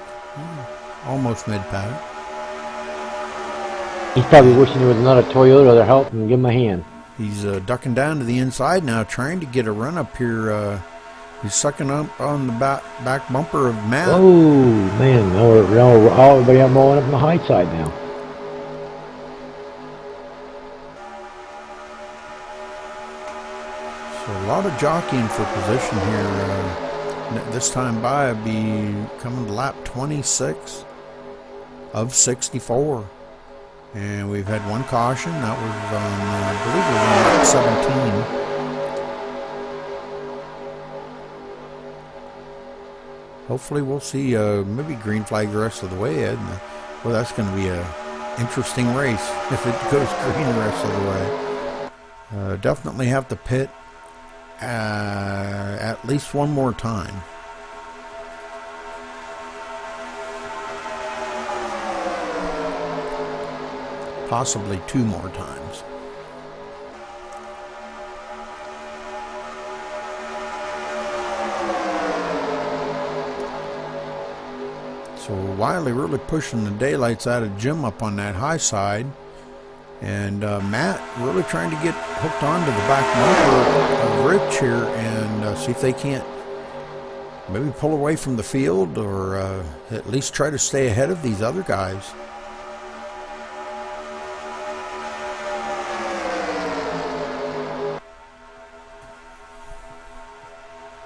Almost mid-pack. He's probably wishing there was another Toyota to help him give him a hand. He's ducking down to the inside now, trying to get a run up here. He's sucking up on the back bumper of Matt. Oh, man. No, everybody I'm rolling up on the high side now. So a lot of jockeying for position here. This time by, I'd be coming to lap 26 of 64. And we've had one caution. That was on, I believe it was on lap 17. Hopefully we'll see maybe green flag the rest of the way, Ed. Well, that's going to be a interesting race if it goes green the rest of the way. Definitely have to pit at least one more time. Possibly 2 more times. So Wiley really pushing the daylights out of Jim up on that high side. And Matt really trying to get hooked onto the back bumper of Rich here and see if they can't maybe pull away from the field or at least try to stay ahead of these other guys.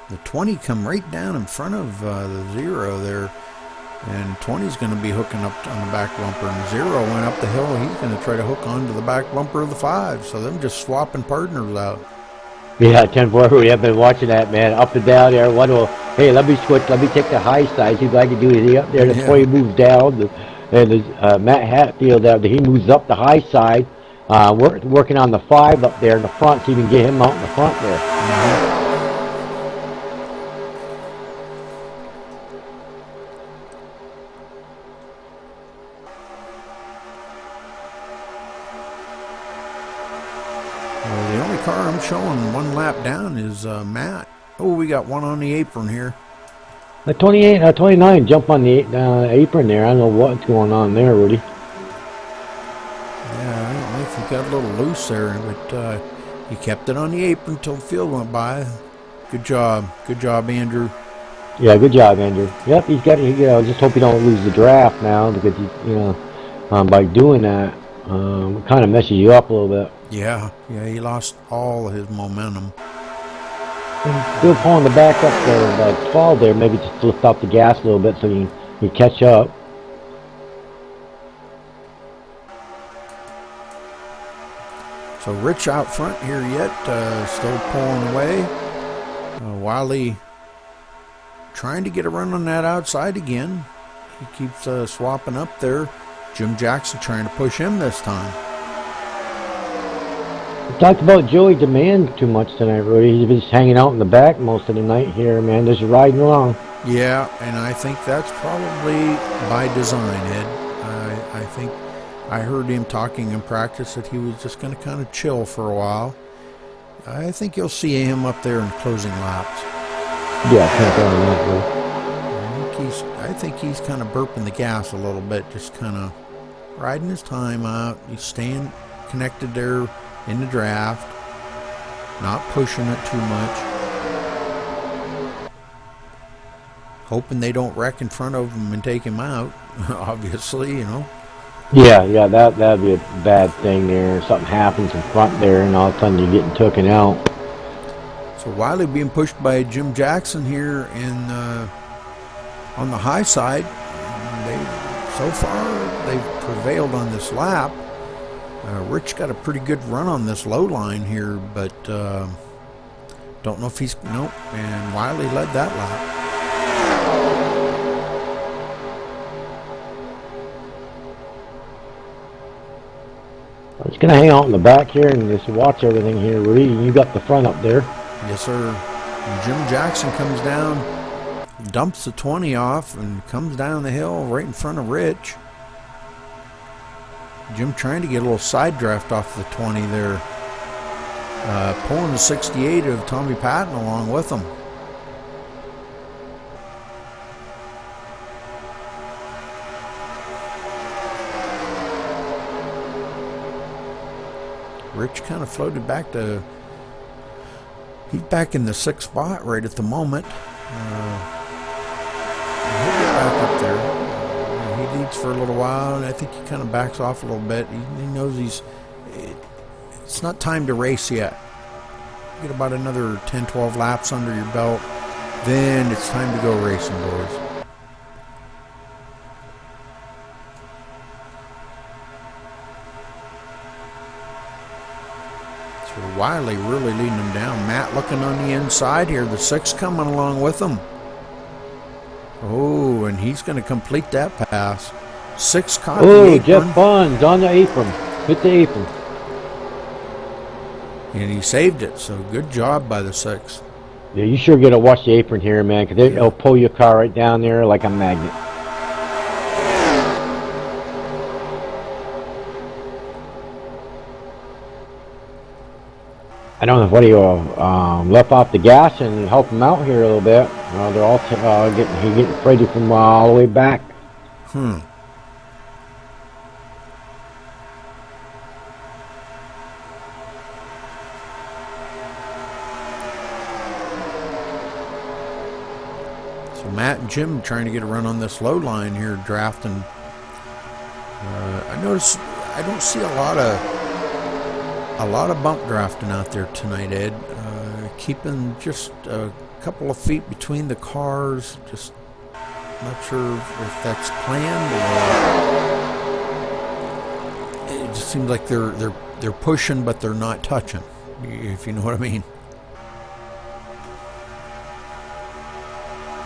The 20 come right down in front of the 0 there. And 20's going to be hooking up on the back bumper. And 0 went up the hill. He's going to try to hook onto the back bumper of the 5. So them just swapping partners out. Yeah, 10-4, we have been watching that, man. Up and down there. Hey, let me switch. Let me take the high side. See what I can do. Is he up there? The 20 moves down. And Matt Hatfield, he moves up the high side. Working on the 5 up there in the front, so you can get him out in the front there. The only car I'm showing 1 lap down is Matt. Oh, we got one on the apron here. The 29 jump on the apron there. I don't know what's going on there, Rudy. Yeah, I don't know if he got a little loose there, but he kept it on the apron until the field went by. Good job, Andrew. Yeah, good job, Andrew. Yep, he's got. Just hope you don't lose the draft now, because by doing that, it kind of messes you up a little bit. Yeah, he lost all of his momentum. Still pulling the back up the 12 there, maybe just lift off the gas a little bit so you catch up. So Rich out front here yet, still pulling away. Wiley trying to get a run on that outside again. He keeps swapping up there. Jim Jackson trying to push him this time. We talked about Joey Demand too much tonight, Rudy. He's been just hanging out in the back most of the night here, man. Just riding along. Yeah, and I think that's probably by design, Ed. I think I heard him talking in practice that he was just going to kind of chill for a while. I think you'll see him up there in closing laps. Yeah, I I think he's kind of burping the gas a little bit, just kind of riding his time out. He's staying connected there in the draft, not pushing it too much, hoping they don't wreck in front of him and take him out. Obviously, Yeah, that'd be a bad thing there. Something happens in front there, and all of a sudden you're getting taken out. So Wiley being pushed by Jim Jackson here on the high side. So far they've prevailed on this lap. Rich got a pretty good run on this low line here, but don't know if he's... Nope, and Wiley led that lap. I'm just going to hang out in the back here and just watch everything here, Rudy. You got the front up there. Yes, sir. And Jim Jackson comes down, dumps the 20 off, and comes down the hill right in front of Rich. Jim trying to get a little side draft off the 20 there. Pulling the 68 of Tommy Patton along with him. Rich kind of floated back to... He's back in the 6th spot right at the moment. He'll get back up there. He leads for a little while, and I think he kind of backs off a little bit. He knows it's not time to race yet. Get about another 10, 12 laps under your belt. Then it's time to go racing, boys. So Wiley really leading him down. Matt looking on the inside here. The 6 coming along with him. Oh, and he's going to complete that pass. 6 caught the apron. Jeff Buns on the apron. Hit the apron. And he saved it, so good job by the 6. Yeah, you sure got to watch the apron here, man, because they'll pull your car right down there like a magnet. I don't know what he left off the gas and help him out here a little bit. They're all getting ready from all the way back. So Matt and Jim trying to get a run on this low line here, drafting. I notice I don't see a lot of bump drafting out there tonight, Ed. Keeping just a couple of feet between the cars, just Not sure if that's planned or it just seems like they're pushing, but they're not touching. If you know what I mean.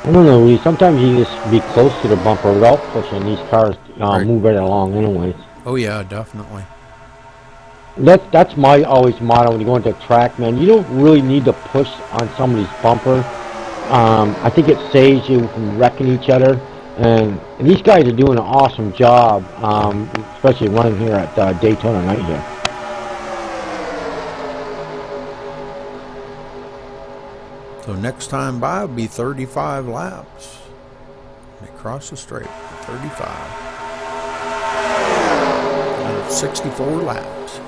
I don't know. Sometimes you just be close to the bumper without pushing. These cars Right. move right along, anyways. Oh yeah, definitely. That's my always motto when you go into a track, man. You don't really need to push on somebody's bumper. I think it saves you from wrecking each other. And these guys are doing an awesome job, especially running here at Daytona night here. So next time by will be 35 laps. They cross the straight. 35. 64 laps.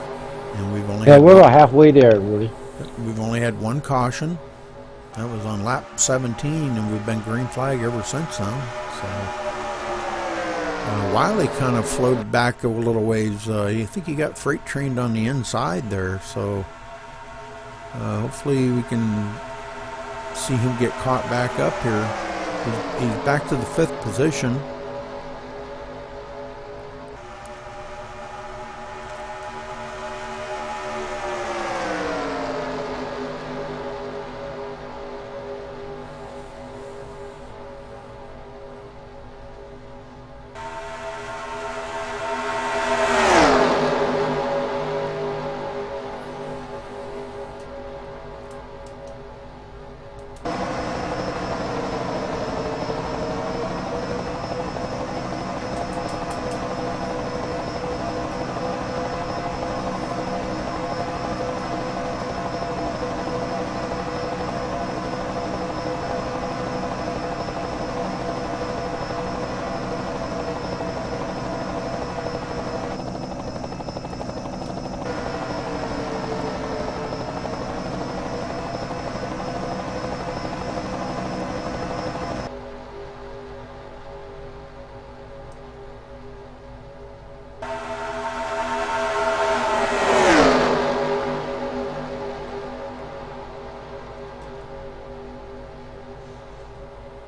And we've only Yeah, we're about halfway there, Woody. we've only had one caution. That was on lap 17, and we've been green flag ever since then. So Wiley kind of floated back a little ways. I think he got freight trained on the inside there. So hopefully we can see him get caught back up here. He's back to the 5th position.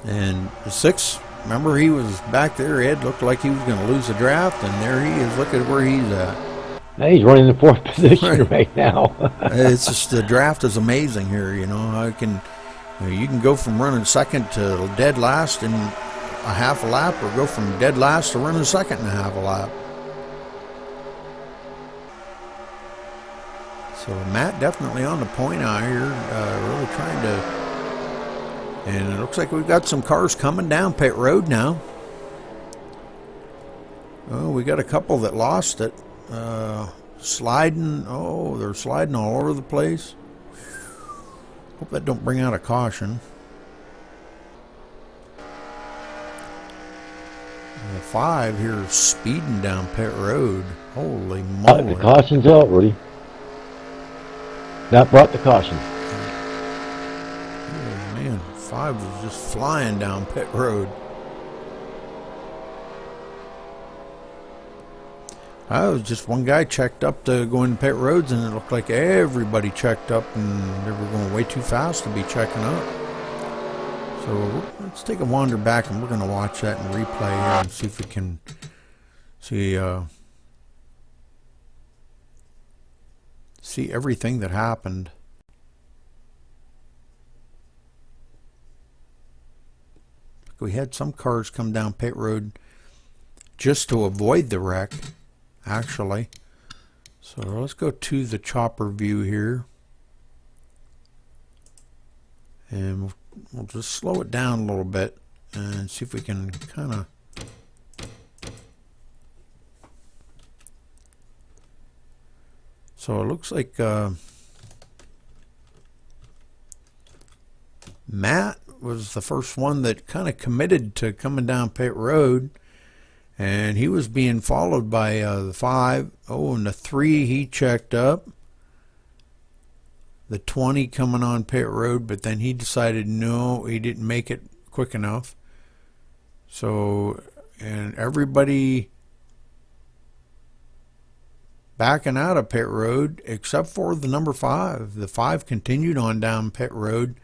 And the 6th, remember he was back there. Ed looked like he was going to lose the draft, and there he is. Look at where he's at. Hey, he's running in 4th position right now. It's just the draft is amazing here. You know, you can go from running second to dead last in a half a lap, or go from dead last to running second in a half a lap. So Matt definitely on the point out here, really trying to. And it looks like we've got some cars coming down pit road now. Oh, we got a couple that lost it. Sliding. Oh, they're sliding all over the place. Hope that don't bring out a caution. The 5 here is speeding down pit road. Holy moly. The caution's out, Woody. That brought the caution. Oh, man, 5 was just flying down pit road. I was just one guy checked up to go in pit roads, and it looked like everybody checked up, and they were going way too fast to be checking up. So let's take a wander back, and we're going to watch that in replay here and see if we can see everything that happened. We had some cars come down pit road just to avoid the wreck, actually. So let's go to the chopper view here, and we'll just slow it down a little bit and see if we can kind of so it looks like Matt was the first one that kind of committed to coming down pit road, and he was being followed by the 5. Oh, and the 3 he checked up. The 20 coming on pit road, but then he decided no, he didn't make it quick enough. So, and everybody backing out of pit road except for the number 5. The 5 continued on down pit road,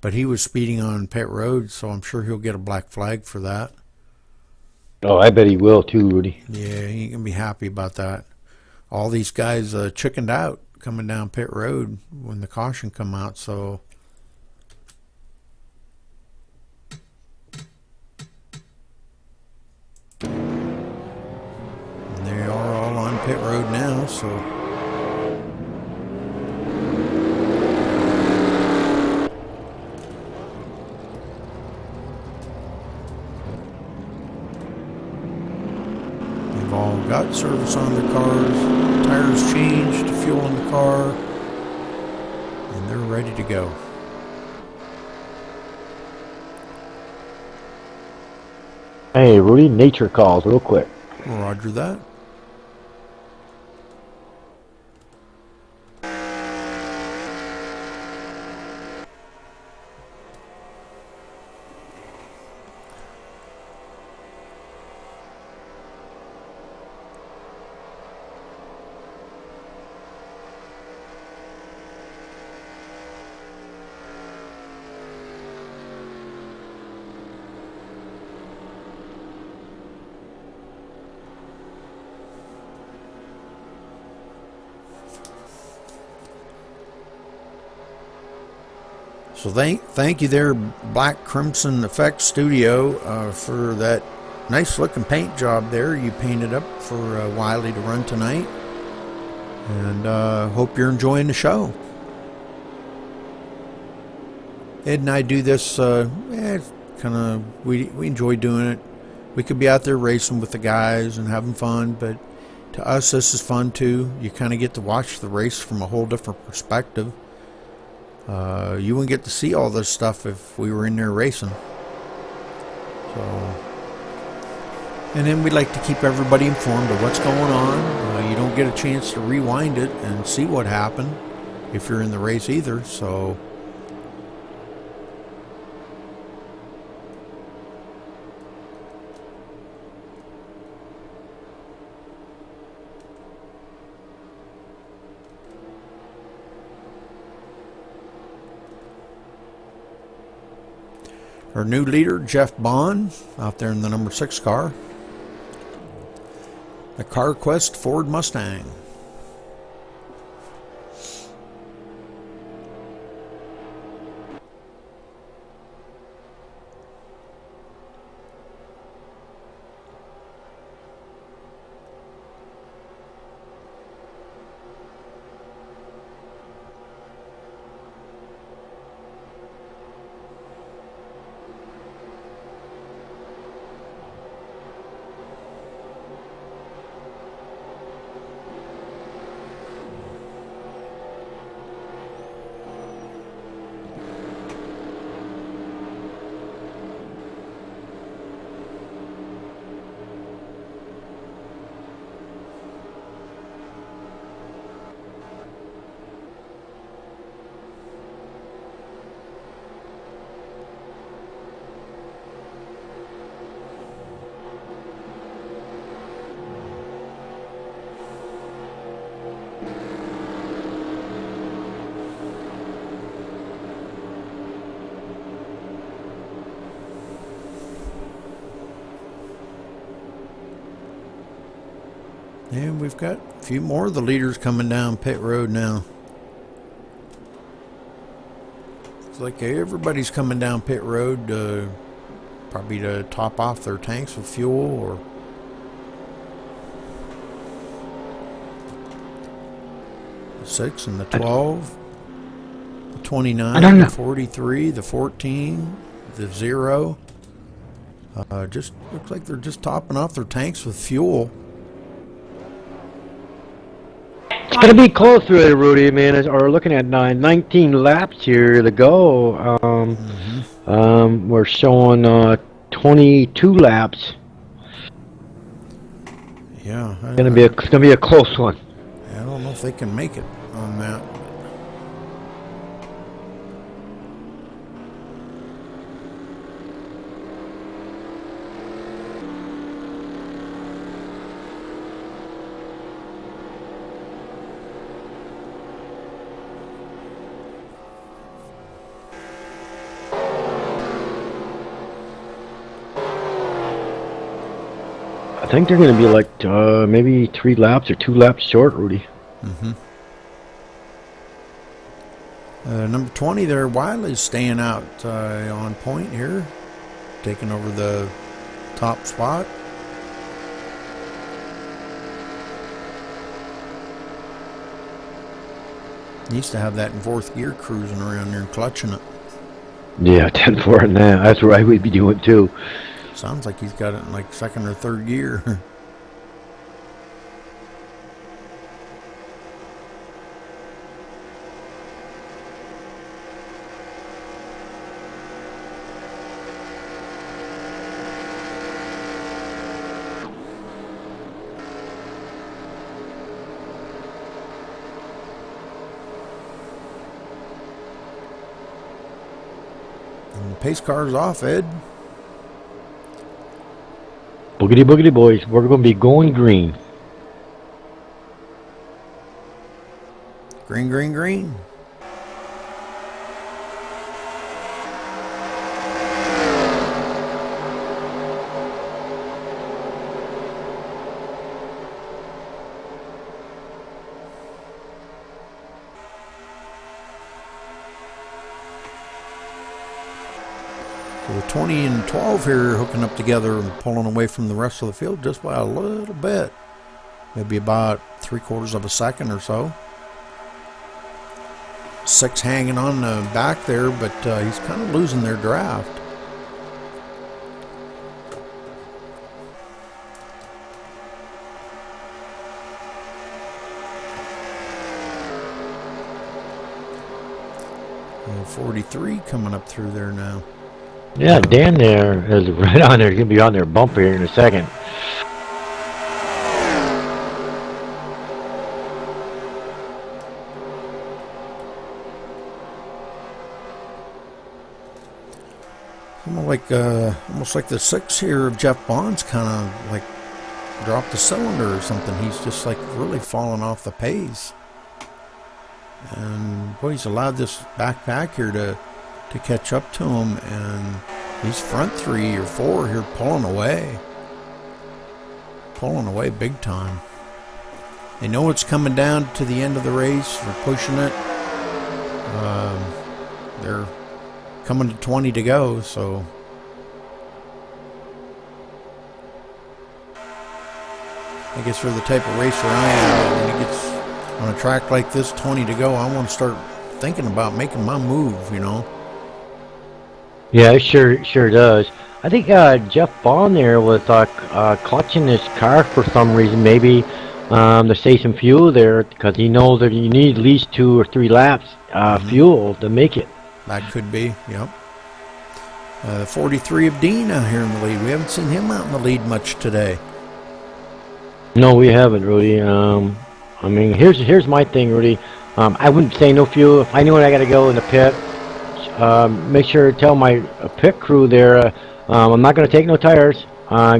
But he was speeding on pit road, so I'm sure he'll get a black flag for that. Oh, I bet he will too, Rudy. Yeah, he can be happy about that. All these guys chickened out coming down pit road when the caution come out, so and they are all on pit road now, so they've all got service on their cars, tires changed, fuel in the car, and they're ready to go. Hey, Rudy, nature calls real quick. Roger that. So thank you there, Black Crimson Effects Studio, for that nice looking paint job there you painted up for Wiley to run tonight. And hope you're enjoying the show. Ed and I do this, kind of, we enjoy doing it. We could be out there racing with the guys and having fun, but to us this is fun too. You kind of get to watch the race from a whole different perspective. You wouldn't get to see all this stuff if we were in there racing. So, and then we like to keep everybody informed of what's going on. You don't get a chance to rewind it and see what happened if you're in the race either. So, our new leader, Jeff Bond, out there in the number 6 car. The CarQuest Ford Mustang. And we've got a few more of the leaders coming down pit road now. It's like everybody's coming down pit road, probably to top off their tanks with fuel, or the 6 and the 12, the 29, the 43, the 14, the 0. Just looks like they're just topping off their tanks with fuel. It's going to be close to it, Rudy, man. We're looking at 19 laps here to go. We're showing 22 laps. Yeah. It's going to be a close one. I don't know if they can make it on that. think they're going to be like maybe 3 laps or 2 laps short, Rudy. Number 20 there, Wiley's staying out on point here, taking over the top spot. He used to have that in 4th gear cruising around there and clutching it. Yeah, 10-4 in that. That's what I would be doing too. Sounds like he's got it in like 2nd or 3rd gear. And the pace car's off, Ed. Boogity boogity boys, we're going to be going green. Green, green, green. So the 20 and 12 here hooking up together and pulling away from the rest of the field just by a little bit. Maybe about 3/4 of a second or so. 6 hanging on the back there, but he's kind of losing their draft. And 43 coming up through there now. Yeah, Dan there is right on there. He's going to be on their bumper here in a second. Almost like the 6 here of Jeff Bond's kind of like dropped the cylinder or something. He's just like really falling off the pace. And boy, he's allowed this backpack here to catch up to him, and these front 3 or 4 here pulling away big time. They know it's coming down to the end of the race. They're pushing it. They're coming to 20 to go, so I guess for the type of racer I am, when it gets on a track like this, 20 to go, I want to start thinking about making my move, you know. Yeah, it sure does. I think Jeff Bond there was clutching his car for some reason, maybe to save some fuel there, because he knows that you need at least 2 or 3 laps fuel to make it. That could be, yep. 43 of Dyno here in the lead. We haven't seen him out in the lead much today. No, we haven't, Rudy. I mean, here's my thing, Rudy. I wouldn't say no fuel. If I knew I got to go in the pit, make sure to tell my pit crew there, I'm not going to take no tires.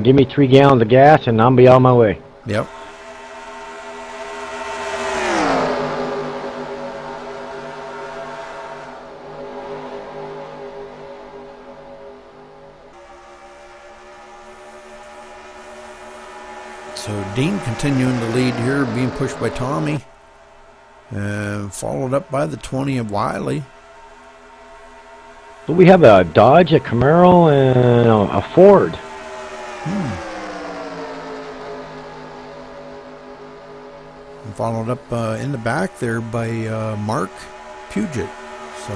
Give me 3 gallons of gas, and I'll be on my way. Yep. So Dean continuing to lead here, being pushed by Tommy, followed up by the 20 of Wiley. So we have a Dodge, a Camaro, and a Ford. And followed up in the back there by Mark Puget. So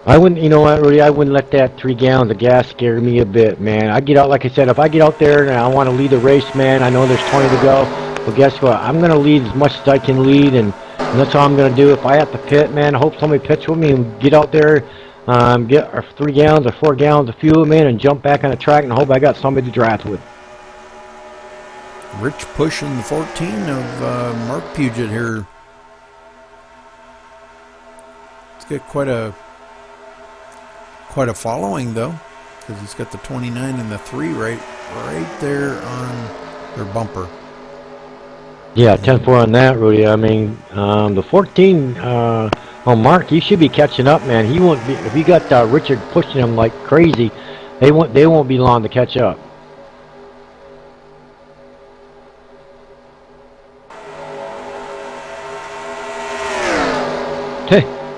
I wouldn't, you know what, Rudy, I wouldn't let that 3 gallons of gas scare me a bit, man. I get out, like I said, if I get out there and I want to lead the race, man, I know there's 20 to go. Well, guess what? I'm going to lead as much as I can lead, and that's all I'm going to do. If I have to pit, man, I hope somebody pits with me and get out there, get our 3 gallons or 4 gallons of fuel, man, and jump back on the track and hope I got somebody to draft with. Rich pushing the 14 of Mark Puget here. It's got quite a following, though, because he's got the 29 and the 3 right there on their bumper. Yeah, 10-4 on that, Rudy. I mean, the 14 Well, Mark, you should be catching up, man. He won't be if you got Richard pushing him like crazy. They won't be long to catch up.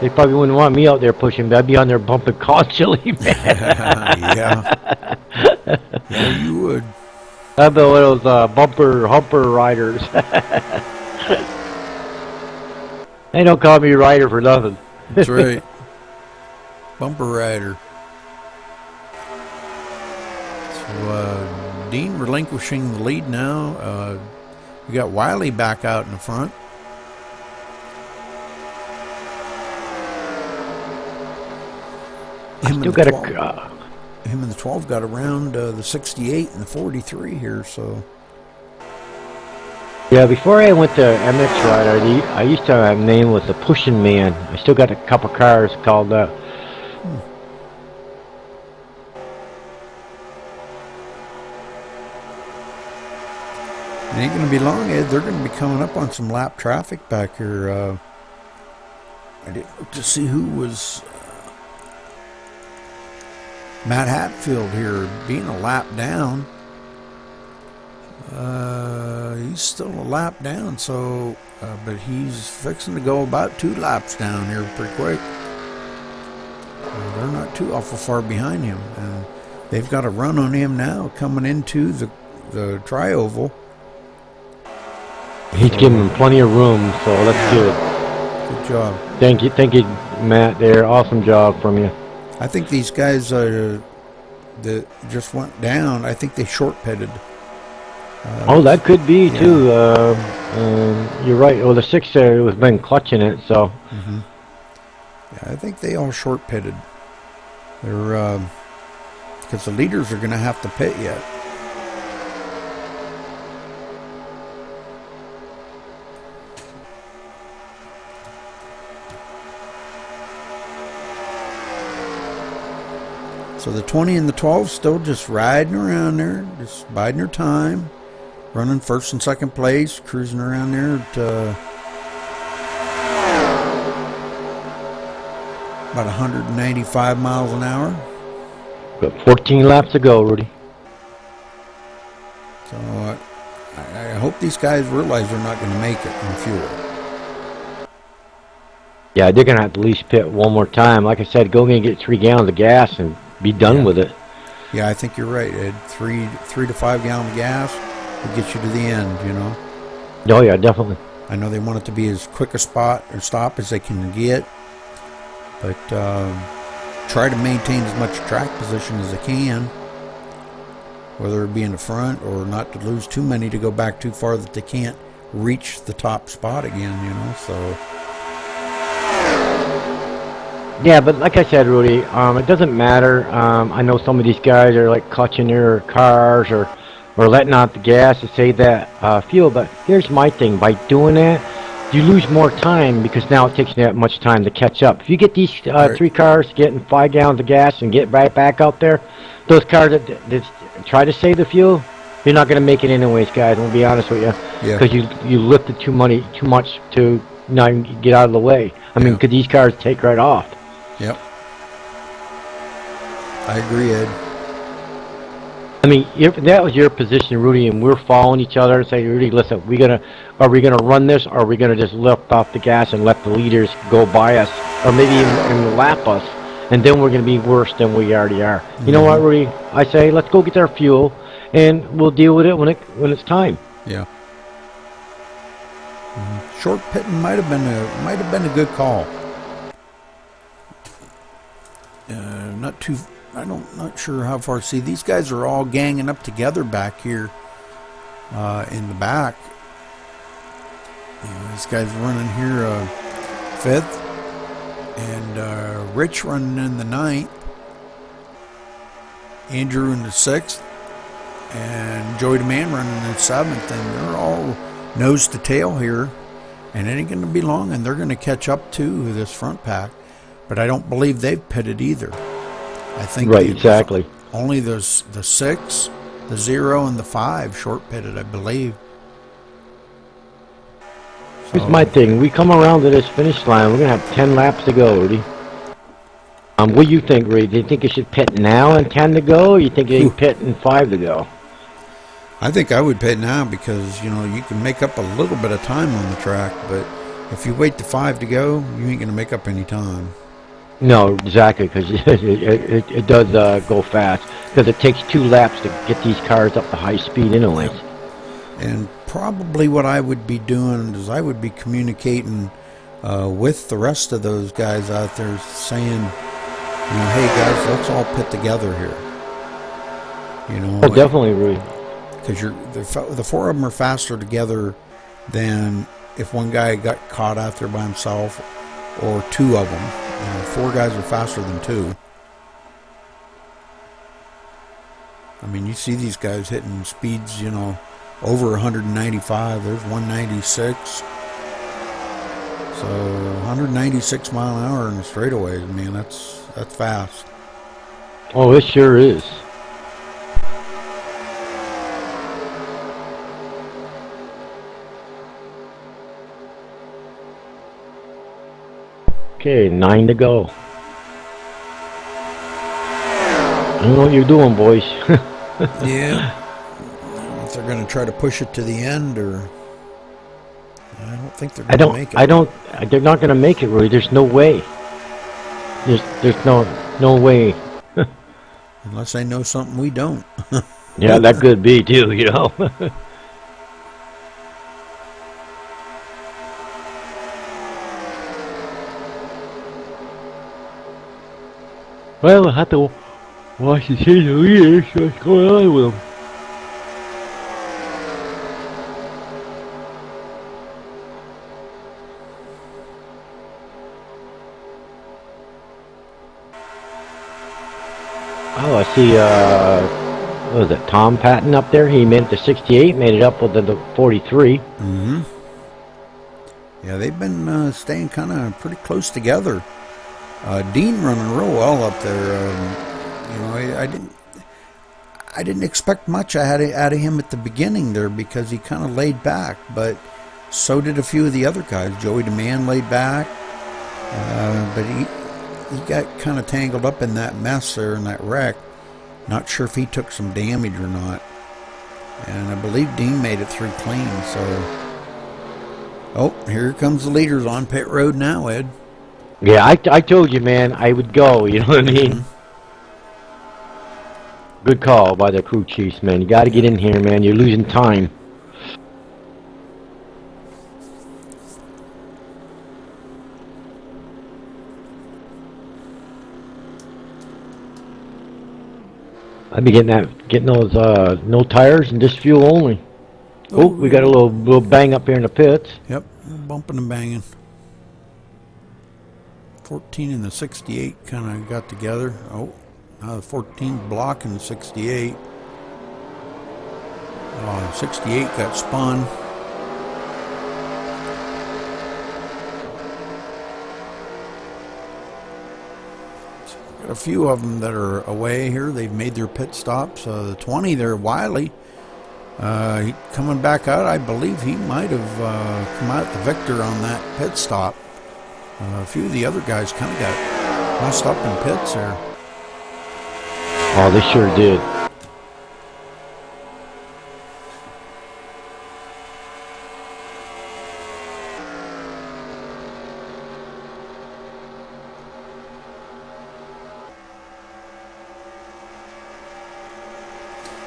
They probably wouldn't want me out there pushing, but I'd be on there bumping constantly, man. Yeah. Yeah, you would. I'd be one of those humper riders. They don't call me rider for nothing. That's right. Bumper rider. So, Dean relinquishing the lead now. We got Wiley back out in the front. Him Still and, got him and the 12 got around the 68 and the 43 here, so. Yeah, before I went to MX Rider, I used to have a name was the Pushing Man. I still got a couple cars called that. It ain't going to be long, Ed. They're going to be coming up on some lap traffic back here. I didn't look to see who was Matt Hatfield here being a lap down. He's still a lap down, so but he's fixing to go about 2 laps down here pretty quick. They're not too awful far behind him, and they've got a run on him now coming into the tri-oval. He's giving him plenty of room, so that's good. Good job. Thank you, Matt. There, awesome job from you. I think these guys that just went down, I think they short pitted. Oh, that could be yeah. too. You're right. Well, the 6 there was been clutching it, so. Mm-hmm. Yeah, I think they all short pitted. They're because the leaders are going to have to pit yet. So the 20 and the 12 still just riding around there, just biding their time, running first and second place, cruising around there at about 195 miles an hour. Got 14 laps to go, Rudy. So I hope these guys realize they're not going to make it on fuel. Yeah, they're gonna have to at least pit one more time. Like I said, go and get 3 gallons of gas and be done with it. Yeah, I think you're right, Ed. 3 to 5 gallon of gas will get you to the end, you know. Oh yeah, definitely. I know they want it to be as quick a spot or stop as they can get, but try to maintain as much track position as they can, whether it be in the front or not to lose too many to go back too far that they can't reach the top spot again, you know. So Yeah, but like I said, Rudy, it doesn't matter. I know some of these guys are like clutching their cars or letting out the gas to save that fuel. But here's my thing: by doing that, you lose more time because now it takes you that much time to catch up. If you get these 3 cars getting 5 gallons of gas and get right back out there, those cars that try to save the fuel, you're not going to make it anyways, guys. I'll be honest with you, because you lifted too much to not even get out of the way. I mean, could these cars take right off? Yep. I agree, Ed. I mean, if that was your position, Rudy, and we're following each other and saying, Rudy, listen, are we gonna run this, or are we gonna just lift off the gas and let the leaders go by us, or maybe even lap us, and then we're gonna be worse than we already are. You know what, Rudy? I say, let's go get our fuel, and we'll deal with it when it's time. Yeah. Short pitting might have been a good call. Not sure how far. See, these guys are all ganging up together back here in the back. This guy's running here 5th, and Rich running in the 9th, Andrew in the 6th, and Joey DeMan running in the 7th, and they're all nose to tail here, and it ain't going to be long, and they're going to catch up to this front pack. But I don't believe they've pitted either. I think exactly. Only the 6, the 0, and the 5 short pitted, I believe. Here's my thing. We come around to this finish line. We're gonna have 10 laps to go, Rudy. What do you think, Rudy? Do you think you should pit now and 10 to go, or you think you should pit and 5 to go? I think I would pit now because, you know, you can make up a little bit of time on the track, but if you wait to 5 to go, you ain't going to make up any time. No, exactly, because it does go fast. Because it takes 2 laps to get these cars up to high speed anyways. Yep. And probably what I would be doing is I would be communicating with the rest of those guys out there saying, you know, hey guys, let's all pit together here. You know, Oh, definitely, Rudy. because the 4 of them are faster together than if one guy got caught out there by himself, or 2 of them. You know, 4 guys are faster than 2. I mean, you see these guys hitting speeds, you know, over 195. There's 196. So 196 mile an hour in the straightaways. I mean, that's fast. Oh, it sure is. Okay, 9 to go. I don't know what you're doing, boys. Yeah. If they're going to try to push it to the end, or I don't think they're going to make it. They're not going to make it, Rudy. There's no way. There's no way. Unless they know something we don't. Yeah, that could be too, you know. Well, we'll have to watch the season leaders, see what's going on with them. Oh, I see, what was it, Tom Patton up there? He made it to 68, made it up with the 43. Mm-hmm. Yeah, they've been staying kind of pretty close together. Dean running real well up there. You know, I didn't expect much out of him at the beginning there because he kind of laid back, but so did a few of the other guys. Joey DeMann laid back, but he got kind of tangled up in that mess there in that wreck. Not sure if he took some damage or not. And I believe Dean made it through clean. So, oh, here comes the leaders on pit road now, Ed. Yeah, I told you, man, I would go, you know what I mean? Good call by the crew chiefs, man. You got to get in here, man. You're losing time. I'd be getting those no tires and just fuel only. Oh, we got a little bang up here in the pits. Yep, bumping and banging. 14 and the 68 kind of got together. Oh, now the 14 blocking the 68. 68 got spun. So got a few of them that are away here. They've made their pit stops. The 20 there, Wiley, coming back out. I believe he might have come out the victor on that pit stop. A few of the other guys kind of got messed up in pits there. Oh, they sure did.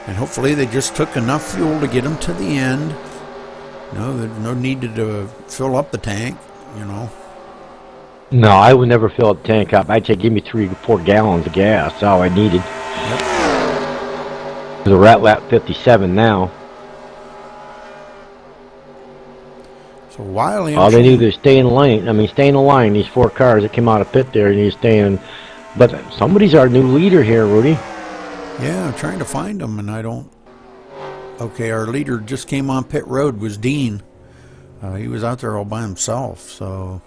And hopefully they just took enough fuel to get them to the end. No, there's no need to fill up the tank, you know. No, I would never fill a tank up. I'd say give me 3 to 4 gallons of gas. That's all I needed. Yep. We're at lap 57 now. So Wiley, All they need is stay in line. I mean, stay in the line. These 4 cars that came out of pit there, and you stay in. But somebody's our new leader here, Rudy. yeah, I'm trying to find them, and I don't. Okay, our leader just came on pit road was Dean. He was out there all by himself, so.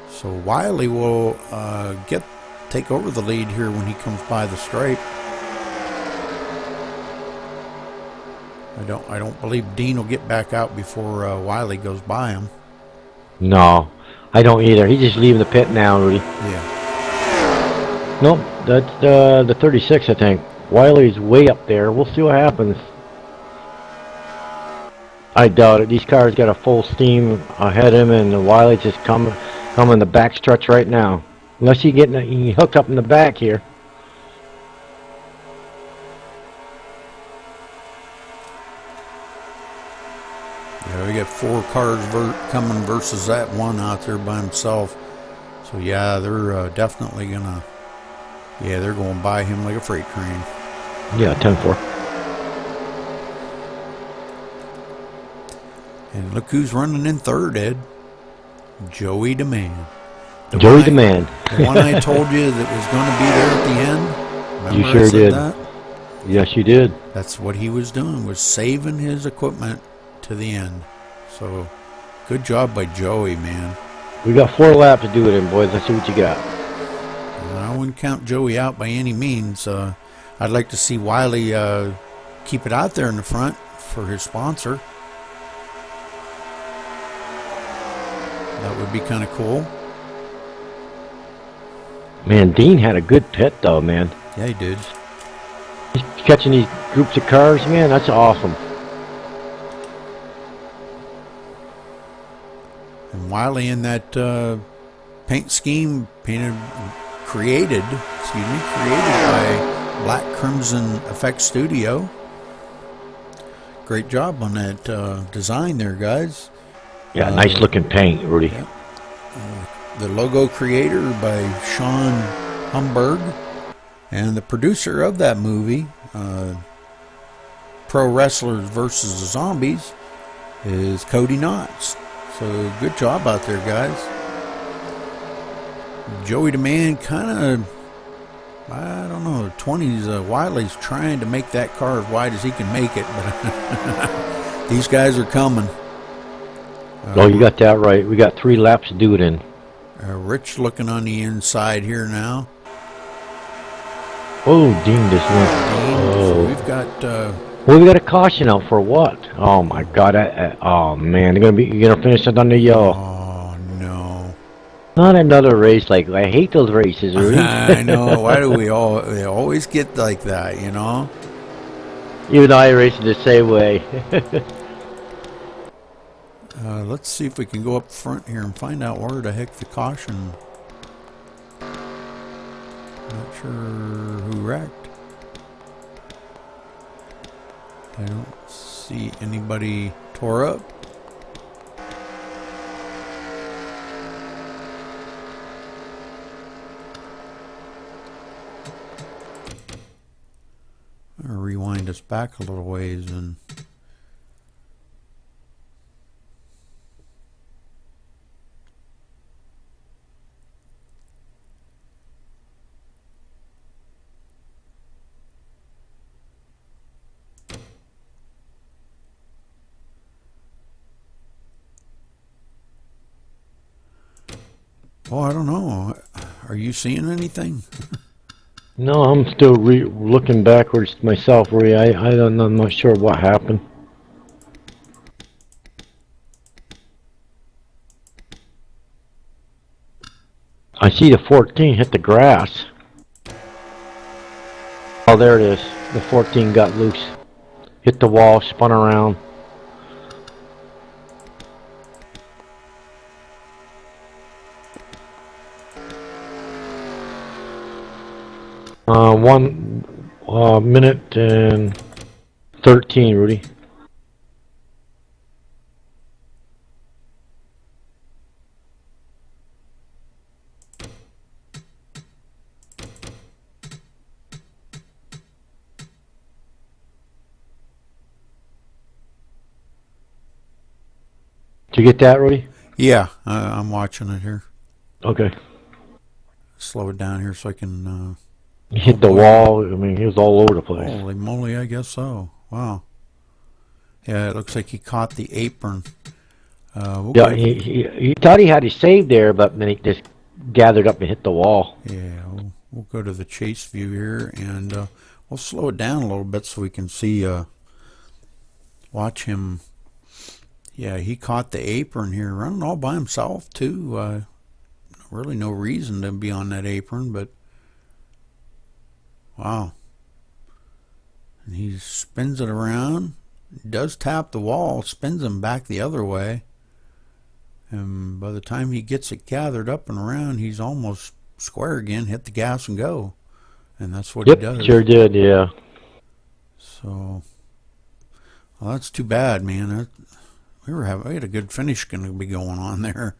So Wiley will take over the lead here when he comes by the stripe. I don't believe Dean will get back out before Wiley goes by him. No, I don't either. He's just leaving the pit now, Rudy. Yeah. Nope, that's the 36, I think. Wiley's way up there. We'll see what happens. I doubt it. These cars got a full steam ahead of him, and Wiley's just coming the back stretch right now. Unless he hooked up in the back here. Yeah, we got 4 cars coming versus that one out there by himself. So yeah, they're definitely gonna. Yeah, they're going by him like a freight train. Yeah, 10-4. And look who's running in third, Ed. Joey DeMan. Joey DeMan. The one I told you that was going to be there at the end. Remember You sure I said did. that? Yes, you did. That's what he was doing, was saving his equipment to the end. So, good job by Joey, man. We got 4 laps to do it in, boys. Let's see what you got. And I wouldn't count Joey out by any means. I'd like to see Wiley keep it out there in the front for his sponsor. That would be kind of cool. Man, Dean had a good pit, though, man. Yeah, he did. He's catching these groups of cars, man. That's awesome. And Wiley in that paint scheme created by Black Crimson Effects Studio. Great job on that design there, guys. Yeah, nice looking paint, Rudy. Yeah. The logo creator by Sean Humberg, and the producer of that movie, Pro Wrestlers versus the Zombies, is Cody Knotts. So good job out there, guys. Joey DeMan kind of, I don't know, 20s. Wiley's trying to make that car as wide as he can make it, but these guys are coming. Oh, you got that right. We got 3 laps to do it in. Rich looking on the inside here now. Oh, Dean just went. So we've got. Well, we got a caution out for what? Oh my God! Oh man, you're gonna finish it under yellow. Oh no! Not another race like I hate those races, Rudy. I know. Why do they always get like that? You know. Even though I race it the same way. Let's see if we can go up front here and find out where the heck the caution. Not sure who wrecked. I don't see anybody tore up. I'm gonna rewind us back a little ways and. Oh, I don't know. Are you seeing anything? No, I'm still looking backwards myself, Rudy. I'm not sure what happened. I see the 14 hit the grass. Oh, there it is. The 14 got loose. Hit the wall, spun around. One minute and 13, Rudy. Did you get that, Rudy? Yeah, I'm watching it here. Okay. Slow it down here so I can. He hit the wall. I mean, he was all over the place. Holy moly, I guess so. Wow. Yeah, it looks like he caught the apron. Yeah, he thought he had his save there, but then he just gathered up and hit the wall. Yeah, we'll go to the chase view here, and we'll slow it down a little bit so we can see watch him. Yeah, he caught the apron here, running all by himself too. Really no reason to be on that apron, but wow. And he spins it around, does tap the wall, spins him back the other way. And by the time he gets it gathered up and around, he's almost square again, hit the gas and go. And that's what he does. Sure did, yeah. So, well, that's too bad, man. We had a good finish going to be going on there.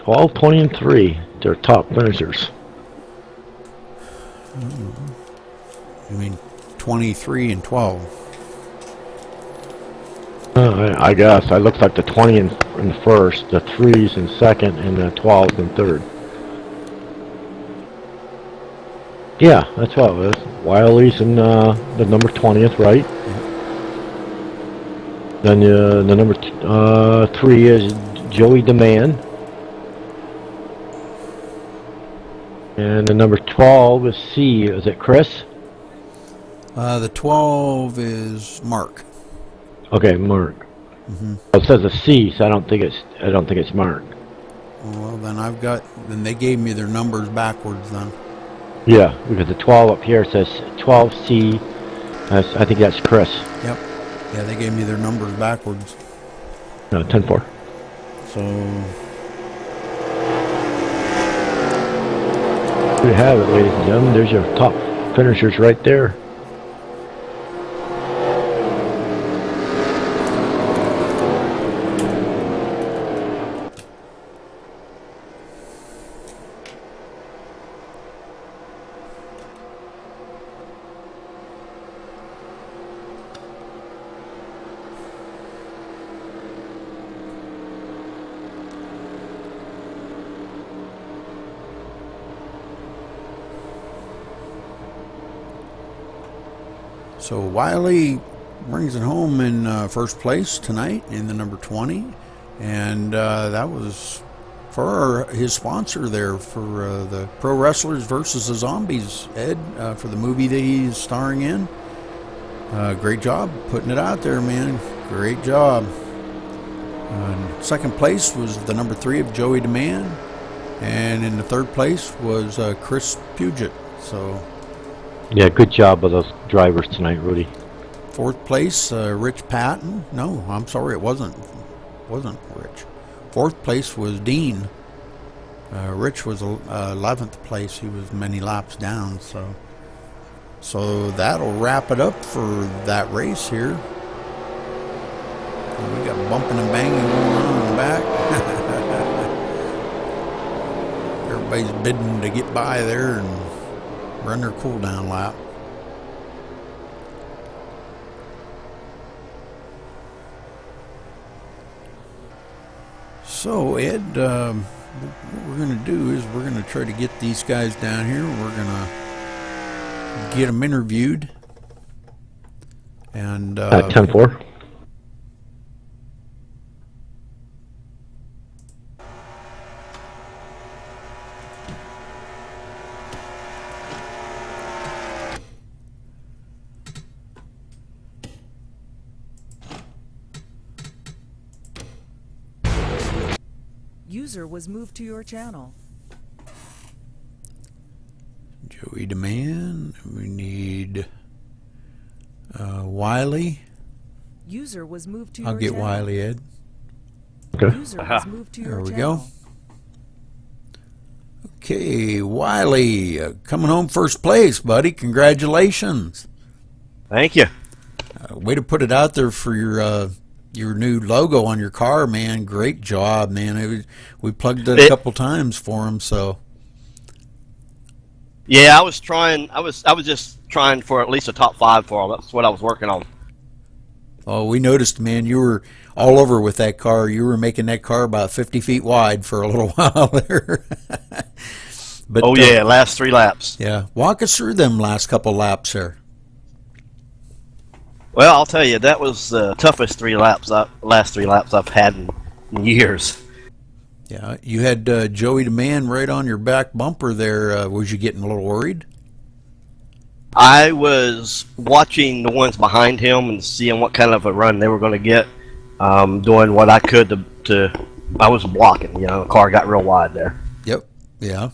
12, 20, and 3. They're top finishers. I mean, 23 and 12. I guess. I looked like the 20 in first, the 3s in second, and the 12s in third. Yeah, that's what it was. Wiley's in the number 20th, right? Then the number 3 is Joey Demand. And the number 12 is C. Is it Chris? The 12 is Mark. Okay, Mark. It says a C, so I don't think it's Mark. Well, then they gave me their numbers backwards then. Yeah, because the 12 up here says 12C. I think that's Chris. Yep. Yeah, they gave me their numbers backwards. No, 10-4. So There you have it, ladies and gentlemen. There's your top finishers right there. So Wiley brings it home in first place tonight in the number 20, and that was for his sponsor there for the Pro Wrestlers versus the Zombies, Ed, for the movie that he's starring in. Great job putting it out there, man. Great job. Second place was the number 3 of Joey Demand, and in the third place was Chris Puget. So. Yeah, good job of those drivers tonight, Rudy. Fourth place, Rich Patton. No, I'm sorry, it wasn't Rich. Fourth place was Dean. Rich was 11th place. He was many laps down. So that'll wrap it up for that race here. And we got bumping and banging going on in the back. Everybody's bidding to get by there and run their cool down lap. So Ed, what we're going to do is we're going to try to get these guys down here. We're going to get them interviewed. And 10-4. User was moved to your channel. Joey Demand. We need Wiley. User was moved to I'll your get channel. Wiley, Ed. Okay. User was moved to There your we channel. go. Okay, Wiley, coming home first place, buddy. Congratulations. Thank you. Way to put it out there for your new logo on your car, man. Great job, man. We plugged it a couple times for him, so. Yeah, I was just trying for at least a top 5 for him. That's what I was working on. Oh, we noticed, man, you were all over with that car. You were making that car about 50 feet wide for a little while there. But Oh yeah, last 3 laps. yeah, walk us through them last couple laps there. Well, I'll tell you, that was the toughest last 3 laps I've had in years. Yeah, you had Joey the Man right on your back bumper there. Was you getting a little worried? I was watching the ones behind him and seeing what kind of a run they were going to get, doing what I could to. I was blocking, the car got real wide there. Yep. Yeah.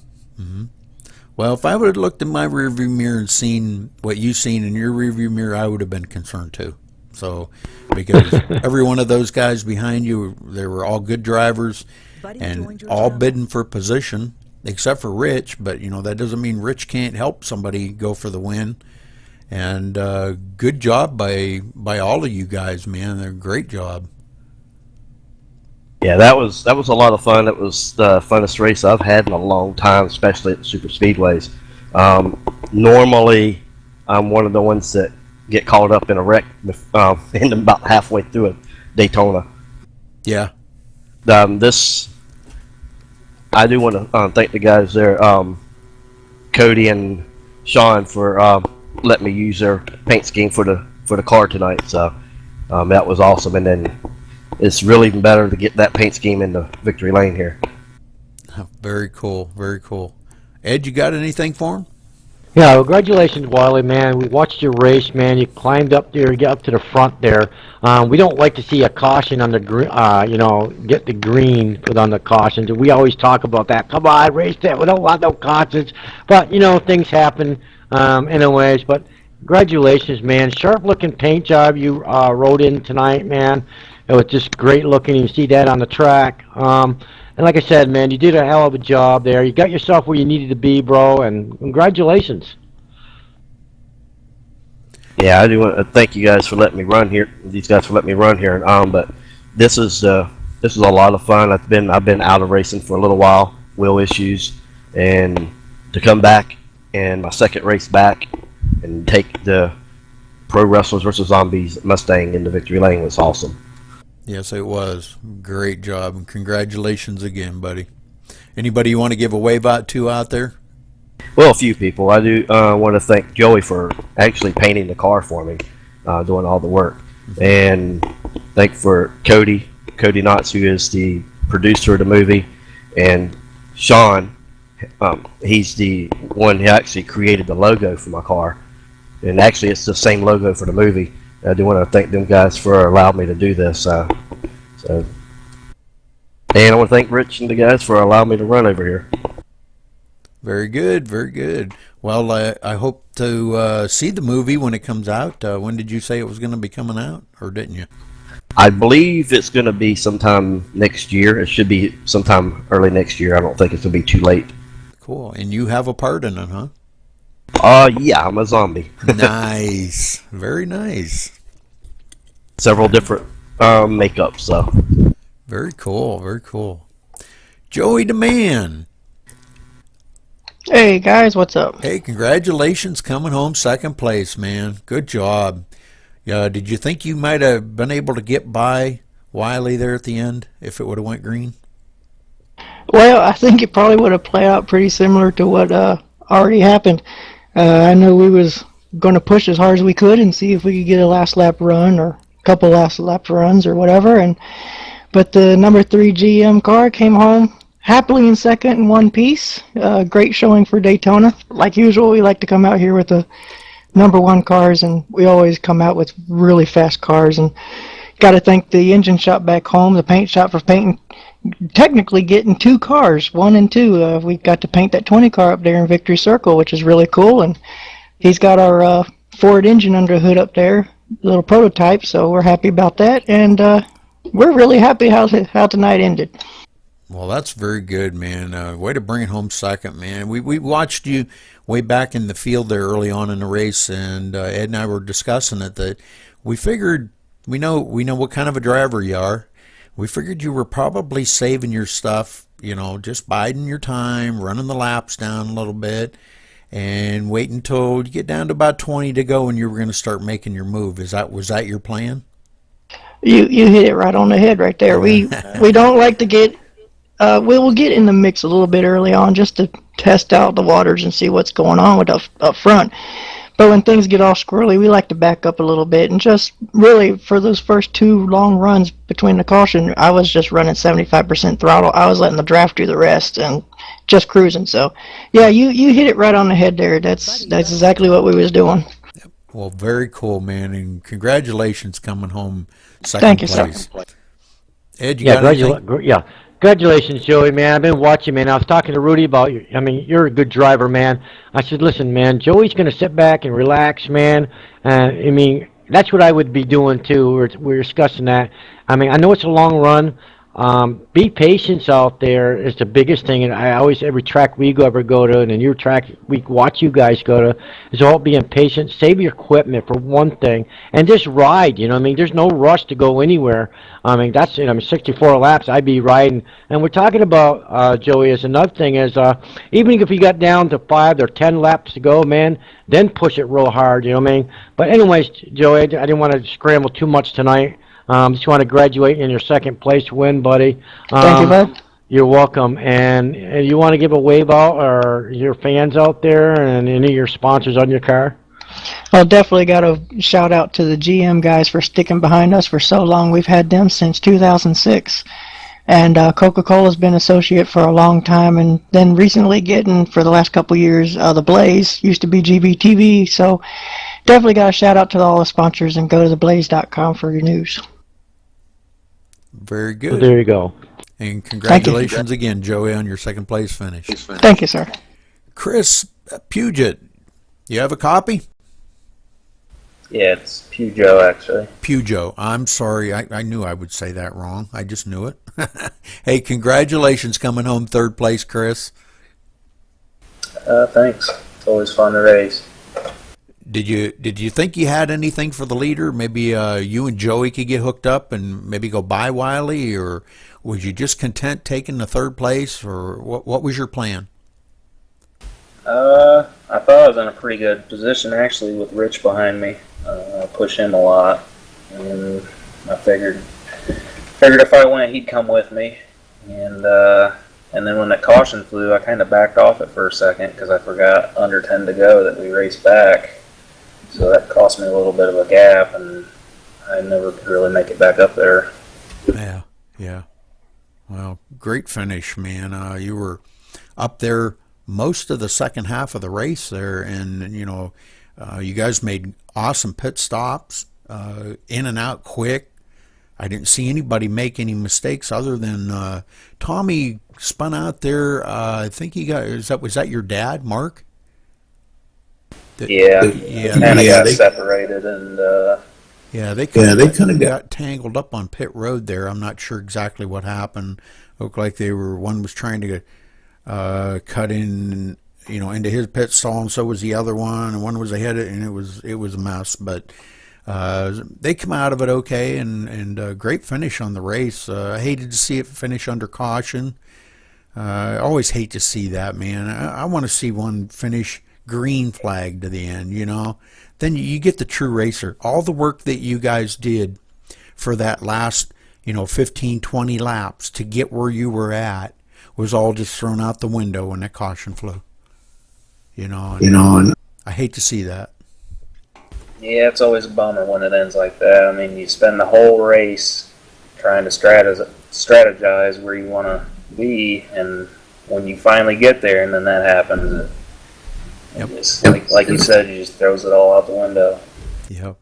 Well, if I would have looked in my rearview mirror and seen what you seen in your rearview mirror, I would have been concerned too. So, because every one of those guys behind you, they were all good drivers Buddy and joined your all channel. bidding for position, except for Rich. But that doesn't mean Rich can't help somebody go for the win. And good job by all of you guys, man. They're a great job. Yeah, that was a lot of fun. It was the funnest race I've had in a long time, especially at the super speedways. Normally, I'm one of the ones that get caught up in a wreck in about halfway through a Daytona. Yeah. I do want to thank the guys there, Cody and Sean, for letting me use their paint scheme for the car tonight. So that was awesome, and then it's really even better to get that paint scheme in the victory lane here. Very cool. Very cool. Ed, you got anything for him? Yeah, congratulations, Wiley, man. We watched your race, man. You climbed up there, get up to the front there. We don't like to see a caution on the green, get the green put on the cautions. We always talk about that. Come on, race that. We don't want no cautions. But, things happen anyways. But congratulations, man. Sharp-looking paint job you rode in tonight, man. It was just great looking. You see that on the track. And like I said, man, you did a hell of a job there. You got yourself where you needed to be, bro, and congratulations. Yeah, I do want to thank you guys for letting me run here. These guys for letting me run here. But this is a lot of fun. I've been out of racing for a little while, wheel issues, and to come back and my second race back and take the Pro Wrestlers versus Zombies Mustang in the victory lane was awesome. Yes, it was. Great job. And congratulations again, buddy. Anybody you want to give a wave out to out there? Well, a few people. I do want to thank Joey for actually painting the car for me, doing all the work. And thank for Cody Knotts, who is the producer of the movie, and Sean. He's the one who actually created the logo for my car. And actually, it's the same logo for the movie. I do want to thank them guys for allowing me to do this. And I want to thank Rich and the guys for allowing me to run over here. Very good, very good. Well, I hope to see the movie when it comes out. When did you say it was going to be coming out, or didn't you? I believe it's going to be sometime next year. It should be sometime early next year. I don't think it's going to be too late. Cool. And you have a part in it, huh? Yeah, I'm a zombie. Nice. Very nice. Several different makeups, so. Very cool, very cool. Joey the Man. Hey guys, what's up? Hey, congratulations coming home second place, man. Good job. Did you think you might have been able to get by Wiley there at the end if it would have went green? Well, I think it probably would have played out pretty similar to what already happened. I know we was going to push as hard as we could and see if we could get a last lap run or a couple last lap runs or whatever. But the number 3 GM car came home happily in second in one piece. Great showing for Daytona. Like usual, we like to come out here with the number 1 cars, and we always come out with really fast cars. And got to thank the engine shop back home, the paint shop, for painting. Technically getting 2 cars, 1 and 2. We got to paint that 20 car up there in Victory Circle, which is really cool. And he's got our Ford engine under the hood up there, little prototype. So we're happy about that, and we're really happy how tonight ended. Well, that's very good, man. Way to bring it home second, man. We watched you way back in the field there early on in the race, and Ed and I were discussing it, that we figured we know what kind of a driver you are. We figured you were probably saving your stuff, just biding your time, running the laps down a little bit, and waiting until you get down to about 20 to go, and you were going to start making your move. Was that your plan? You hit it right on the head right there. We don't like to get we will get in the mix a little bit early on just to test out the waters and see what's going on with up front. But when things get all squirrely, we like to back up a little bit and just really for those first 2 long runs between the caution, I was just running 75% throttle. I was letting the draft do the rest and just cruising. So, yeah, you hit it right on the head there. That's exactly what we was doing. Well, very cool, man, and congratulations coming home second Thank you, place. sir. Ed, you got anything? Yeah. Congratulations, Joey, man. I've been watching, man. I was talking to Rudy about you. I mean, you're a good driver, man. I said, listen, man, Joey's going to sit back and relax, man. I mean, that's what I would be doing, too. We're discussing that. I mean, I know it's a long run. Be patient out there is the biggest thing, and I always, every track we ever go to, and in your track we watch you guys go to, is all being patient. Save your equipment for one thing, and just ride. You know what I mean? There's no rush to go anywhere. I mean, that's it. I mean, 64 laps, I'd be riding. And we're talking about, Joey, is another thing is, even if you got down to 5 or 10 laps to go, man, then push it real hard, you know what I mean? But anyways, Joey, I didn't want to scramble too much tonight. Just want to graduate in your second place win, buddy. Thank you, bud. You're welcome. And you want to give a wave out or your fans out there and any of your sponsors on your car? Well, definitely got to shout out to the GM guys for sticking behind us for so long. We've had them since 2006. And Coca-Cola's been associate for a long time, and then recently getting, for the last couple years, the Blaze, used to be GBTV. So definitely got to shout out to all the sponsors and go to theblaze.com for your news. Very good. So there you go. And congratulations again, Joey, on your second place finish. Thank you, sir. Chris Puget, you have a copy? Yeah, it's Pujo, actually. Pujo. I'm sorry. I knew I would say that wrong. I just knew it. Hey, congratulations coming home third place, Chris. Thanks. It's always fun to race. Did you think you had anything for the leader? Maybe you and Joey could get hooked up and maybe go by Wiley, or was you just content taking the third place, or what was your plan? I thought I was in a pretty good position, actually, with Rich behind me. I push him a lot, and I figured if I went, he'd come with me. And then when that caution flew, I kind of backed off it for a second because I forgot under 10 to go that we raced back. So that cost me a little bit of a gap, and I never could really make it back up there. Yeah. Well, great finish, man. You were up there most of the second half of the race there, and you guys made awesome pit stops, in and out quick. I didn't see anybody make any mistakes other than Tommy spun out there. I think was that your dad, Mark? Yeah, they got separated, and they kind of got tangled up on pit road there. I'm not sure exactly what happened. Looked like one was trying to cut in, into his pit stall, and so was the other one, and one was ahead of it, and it was a mess. But they come out of it okay, and great finish on the race. I hated to see it finish under caution. I always hate to see that, man. I want to see one finish green flag to the end, Then you get the true racer. All the work that you guys did for that last, 15, 20 laps to get where you were at was all just thrown out the window when that caution flew. And I hate to see that. Yeah, it's always a bummer when it ends like that. I mean, you spend the whole race trying to strategize where you want to be, and when you finally get there and then that happens, like you said, he just throws it all out the window. Yep.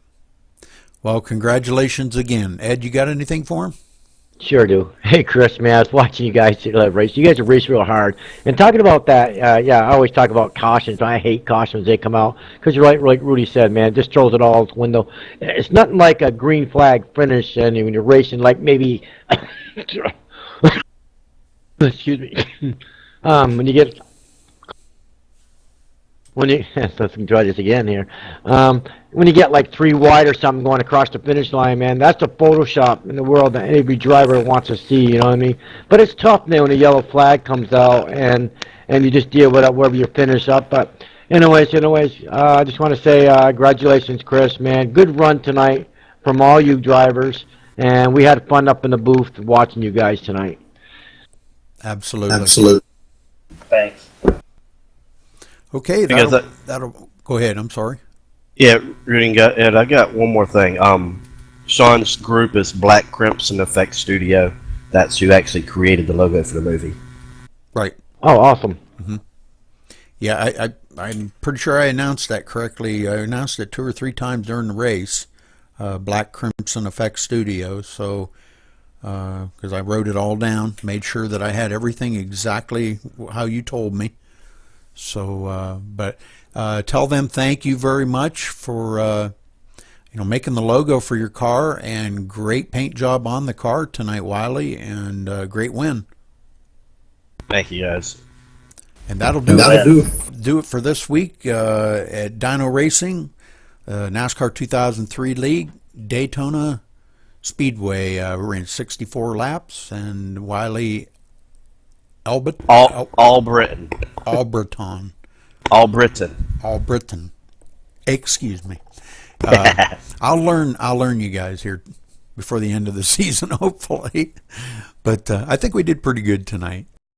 Well, congratulations again. Ed, you got anything for him? Sure do. Hey, Chris, man, I was watching you guys race. You guys race real hard. And talking about that, I always talk about cautions. I hate cautions. They come out. Because you're right, like Rudy said, man, it just throws it all out the window. It's nothing like a green flag finish and when you're racing, like maybe... Excuse me. When you get... let's try this again here. When you get like 3 wide or something going across the finish line, man, that's the Photoshop in the world that every driver wants to see, you know what I mean? But it's tough now when the yellow flag comes out and you just deal with it wherever you finish up. But anyways, I just want to say congratulations, Chris, man. Good run tonight from all you drivers. and we had fun up in the booth watching you guys tonight. Absolutely. Thanks. Okay, Because that'll go ahead. I'm sorry. Yeah, Ed, I got one more thing. Sean's group is Black Crimson Effects Studio. That's who actually created the logo for the movie. Right. Oh, awesome. Yeah, I'm pretty sure I announced that correctly. I announced it 2 or 3 times during the race. Black Crimson Effects Studio. So, because I wrote it all down, made sure that I had everything exactly how you told me. So, but tell them thank you very much for making the logo for your car, and great paint job on the car tonight, Wiley, and great win. Thank you, guys. And that'll do it for this week at Dyno Racing, NASCAR 2003 League, Daytona Speedway. We're in 64 laps, and Wiley All Britain. Albritton. All Britain. Albritton. Excuse me. I'll learn you guys here before the end of the season, hopefully. But I think we did pretty good tonight.